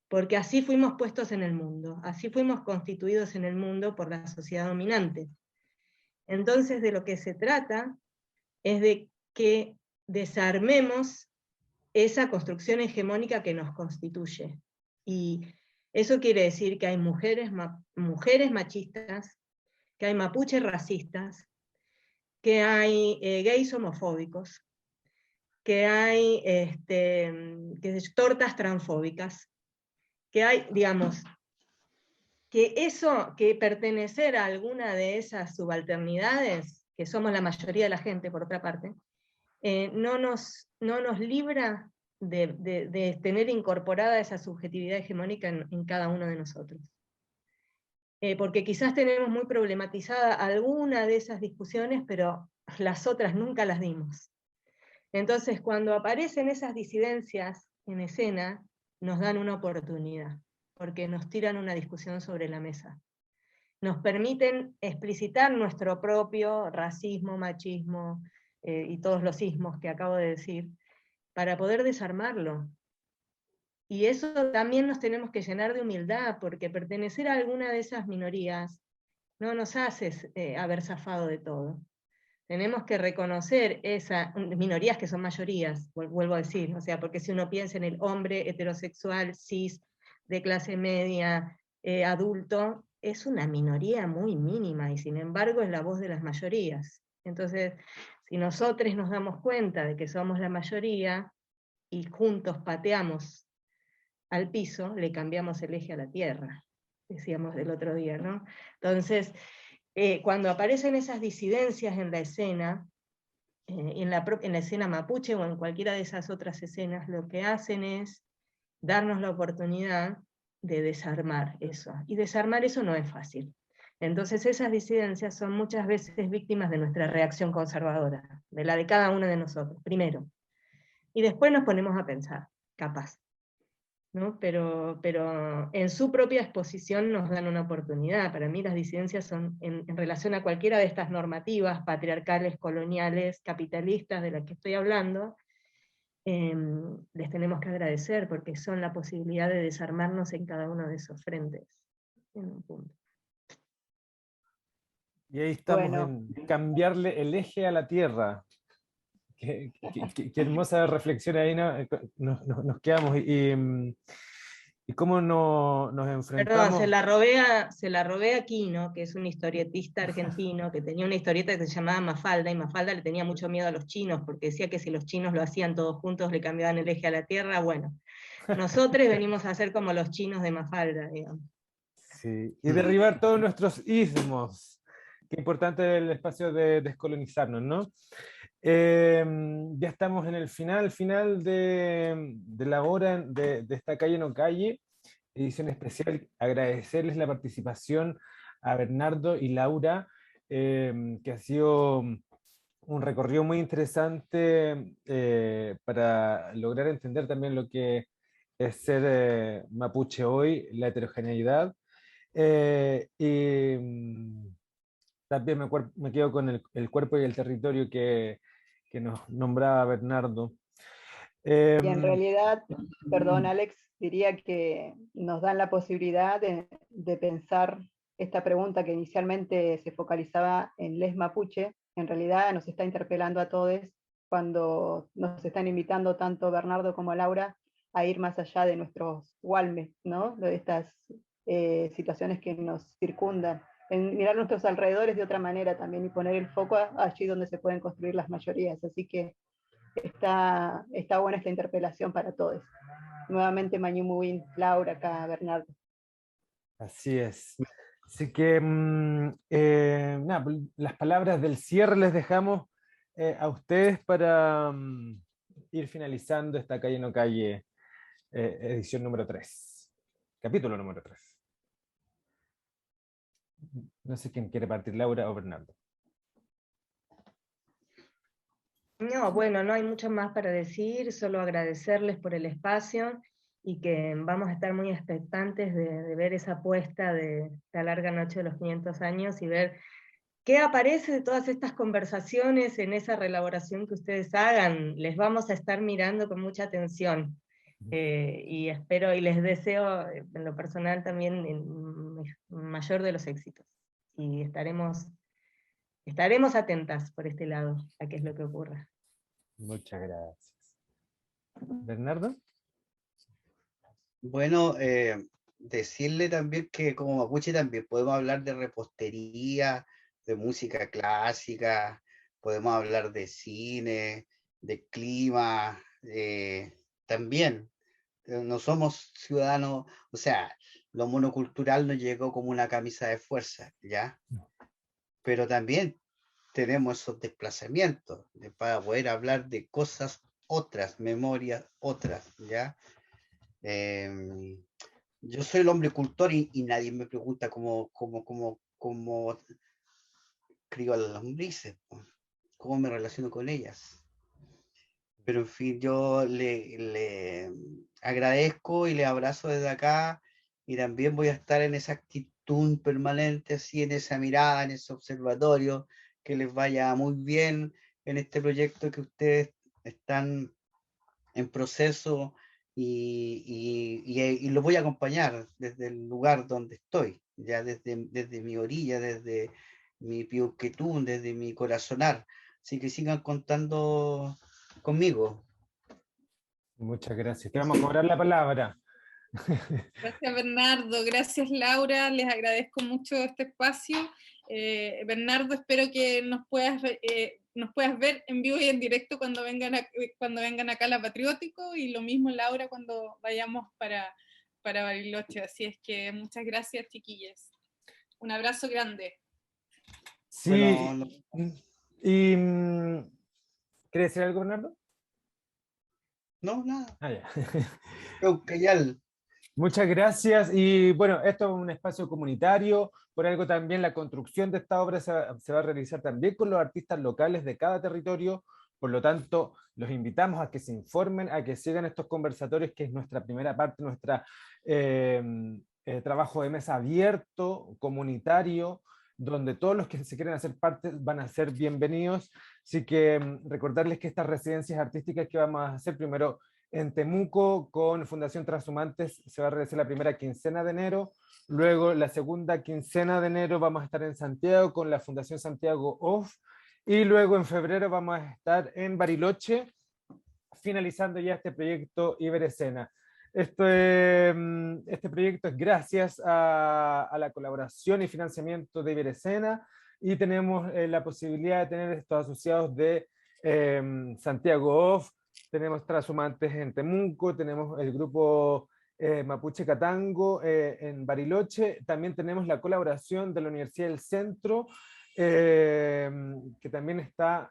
porque así fuimos puestos en el mundo, así fuimos constituidos en el mundo por la sociedad dominante. Entonces, de lo que se trata es de que desarmemos esa construcción hegemónica que nos constituye. Y eso quiere decir que hay mujeres machistas, que hay mapuches racistas, que hay gays homofóbicos, que hay tortas transfóbicas, que hay, digamos, que pertenecer a alguna de esas subalternidades, que somos la mayoría de la gente por otra parte, no nos libra de tener incorporada esa subjetividad hegemónica en cada uno de nosotros. Porque quizás tenemos muy problematizada alguna de esas discusiones, pero las otras nunca las dimos. Entonces, cuando aparecen esas disidencias en escena, nos dan una oportunidad, porque nos tiran una discusión sobre la mesa. Nos permiten explicitar nuestro propio racismo, machismo y todos los ismos que acabo de decir, para poder desarmarlo. Y eso también nos tenemos que llenar de humildad, porque pertenecer a alguna de esas minorías no nos hace haber zafado de todo. Tenemos que reconocer esas minorías que son mayorías, vuelvo a decir, o sea, porque si uno piensa en el hombre heterosexual, cis, de clase media, adulto, es una minoría muy mínima, y sin embargo es la voz de las mayorías. Entonces, si nosotros nos damos cuenta de que somos la mayoría, y juntos pateamos al piso, le cambiamos el eje a la tierra, decíamos el otro día, ¿no? Entonces, cuando aparecen esas disidencias en la escena, en la escena mapuche o en cualquiera de esas otras escenas, lo que hacen es darnos la oportunidad de desarmar eso. Y desarmar eso no es fácil. Entonces esas disidencias son muchas veces víctimas de nuestra reacción conservadora, de la de cada uno de nosotros, primero. Y después nos ponemos a pensar, capaz. ¿No? Pero en su propia exposición nos dan una oportunidad. Para mí las disidencias son, en relación a cualquiera de estas normativas patriarcales, coloniales, capitalistas de las que estoy hablando, les tenemos que agradecer, porque son la posibilidad de desarmarnos en cada uno de esos frentes, en un punto. Y ahí estamos Bueno. en cambiarle el eje a la Tierra. Qué hermosa reflexión ahí, ¿no? Nos quedamos. Y cómo nos Perdón, enfrentamos. se la robé a Quino, que es un historietista argentino, que tenía una historieta que se llamaba Mafalda, y Mafalda le tenía mucho miedo a los chinos, porque decía que si los chinos lo hacían todos juntos, le cambiaban el eje a la Tierra. Bueno, nosotros venimos a ser como los chinos de Mafalda, digamos. Sí, y derribar todos nuestros ismos. Qué importante el espacio de descolonizarnos, ¿no? Ya estamos en el final de la hora de esta Calle No Calle, edición especial. Agradecerles la participación a Bernardo y Laura, que ha sido un recorrido muy interesante para lograr entender también lo que es ser mapuche hoy, la heterogeneidad. También me quedo con el cuerpo y el territorio que nos nombraba Bernardo. Y en realidad, perdón Alex, diría que nos dan la posibilidad de pensar esta pregunta que inicialmente se focalizaba en les mapuche, en realidad nos está interpelando a todos cuando nos están invitando tanto Bernardo como Laura a ir más allá de nuestros walmes, ¿no? De estas situaciones que nos circundan, en mirar nuestros alrededores de otra manera también y poner el foco allí donde se pueden construir las mayorías. Así que está buena esta interpelación para todos. Nuevamente Mañú Mubin, Laura, acá Bernardo. Así es. Así que nada, las palabras del cierre les dejamos a ustedes para ir finalizando esta Calle No Calle, edición número 3, capítulo número 3. No sé quién quiere partir, Laura o Bernardo. No, bueno, no hay mucho más para decir, solo agradecerles por el espacio y que vamos a estar muy expectantes de ver esa apuesta de la larga noche de los 500 años y ver qué aparece de todas estas conversaciones en esa reelaboración que ustedes hagan. Les vamos a estar mirando con mucha atención y espero y les deseo en lo personal también el mayor de los éxitos. Y estaremos atentas por este lado a qué es lo que ocurra. Muchas gracias. ¿Bernardo? Bueno, decirle también que como mapuche también podemos hablar de repostería, de música clásica, podemos hablar de cine, de clima, también. No somos ciudadanos, o sea, lo monocultural nos llegó como una camisa de fuerza, ¿ya? Pero también tenemos esos desplazamientos para poder hablar de cosas otras, memorias otras, ¿ya? Yo soy el hombre cultor y nadie me pregunta cómo crío a las lombrices, cómo me relaciono con ellas. Pero en fin, yo le agradezco y le abrazo desde acá y también voy a estar en esa actitud permanente, así en esa mirada, en ese observatorio, que les vaya muy bien en este proyecto que ustedes están en proceso y lo voy a acompañar desde el lugar donde estoy, ya desde mi orilla, desde mi piuquetún, desde mi corazonar. Así que sigan contando conmigo. Muchas gracias. Te vamos a cobrar la palabra. Gracias Bernardo, gracias Laura, les agradezco mucho este espacio. Bernardo, espero que nos puedas ver en vivo y en directo cuando vengan acá a La Patriótico, y lo mismo Laura cuando vayamos para Bariloche. Así es que muchas gracias, chiquillas. Un abrazo grande. Sí, Bueno, y ¿quieres decir algo, Bernardo? no, nada. Ah, ya. Eucayal. Muchas gracias. Y bueno, esto es un espacio comunitario, por algo también la construcción de esta obra se va a realizar también con los artistas locales de cada territorio. Por lo tanto, los invitamos a que se informen, a que sigan estos conversatorios, que es nuestra primera parte, nuestra trabajo de mesa abierto, comunitario, donde todos los que se quieren hacer parte van a ser bienvenidos. Así que recordarles que estas residencias artísticas que vamos a hacer primero en Temuco con Fundación Transhumantes se va a realizar la primera quincena de enero, luego la segunda quincena de enero vamos a estar en Santiago con la Fundación Santiago Off, y luego en febrero vamos a estar en Bariloche, finalizando ya este proyecto Iberescena. Este proyecto es gracias a la colaboración y financiamiento de Iberescena, y tenemos la posibilidad de tener estos asociados de Santiago Off, tenemos Transhumantes en Temuco, tenemos el grupo Mapuche Catango en Bariloche, también tenemos la colaboración de la Universidad del Centro, que también está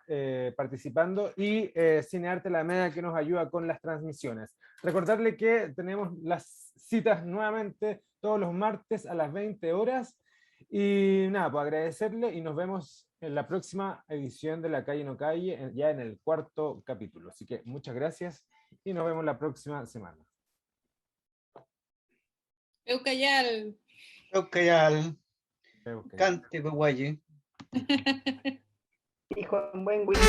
participando, y Cinearte Alameda, que nos ayuda con las transmisiones. Recordarle que tenemos las citas nuevamente todos los martes a las 20 horas, y nada, pues agradecerle y nos vemos en la próxima edición de La Calle No Calle, ya en el 4º capítulo. Así que muchas gracias y nos vemos la próxima semana. Eucayal. Eucayal. Cante, Guaye. Hijo, un buen whisky.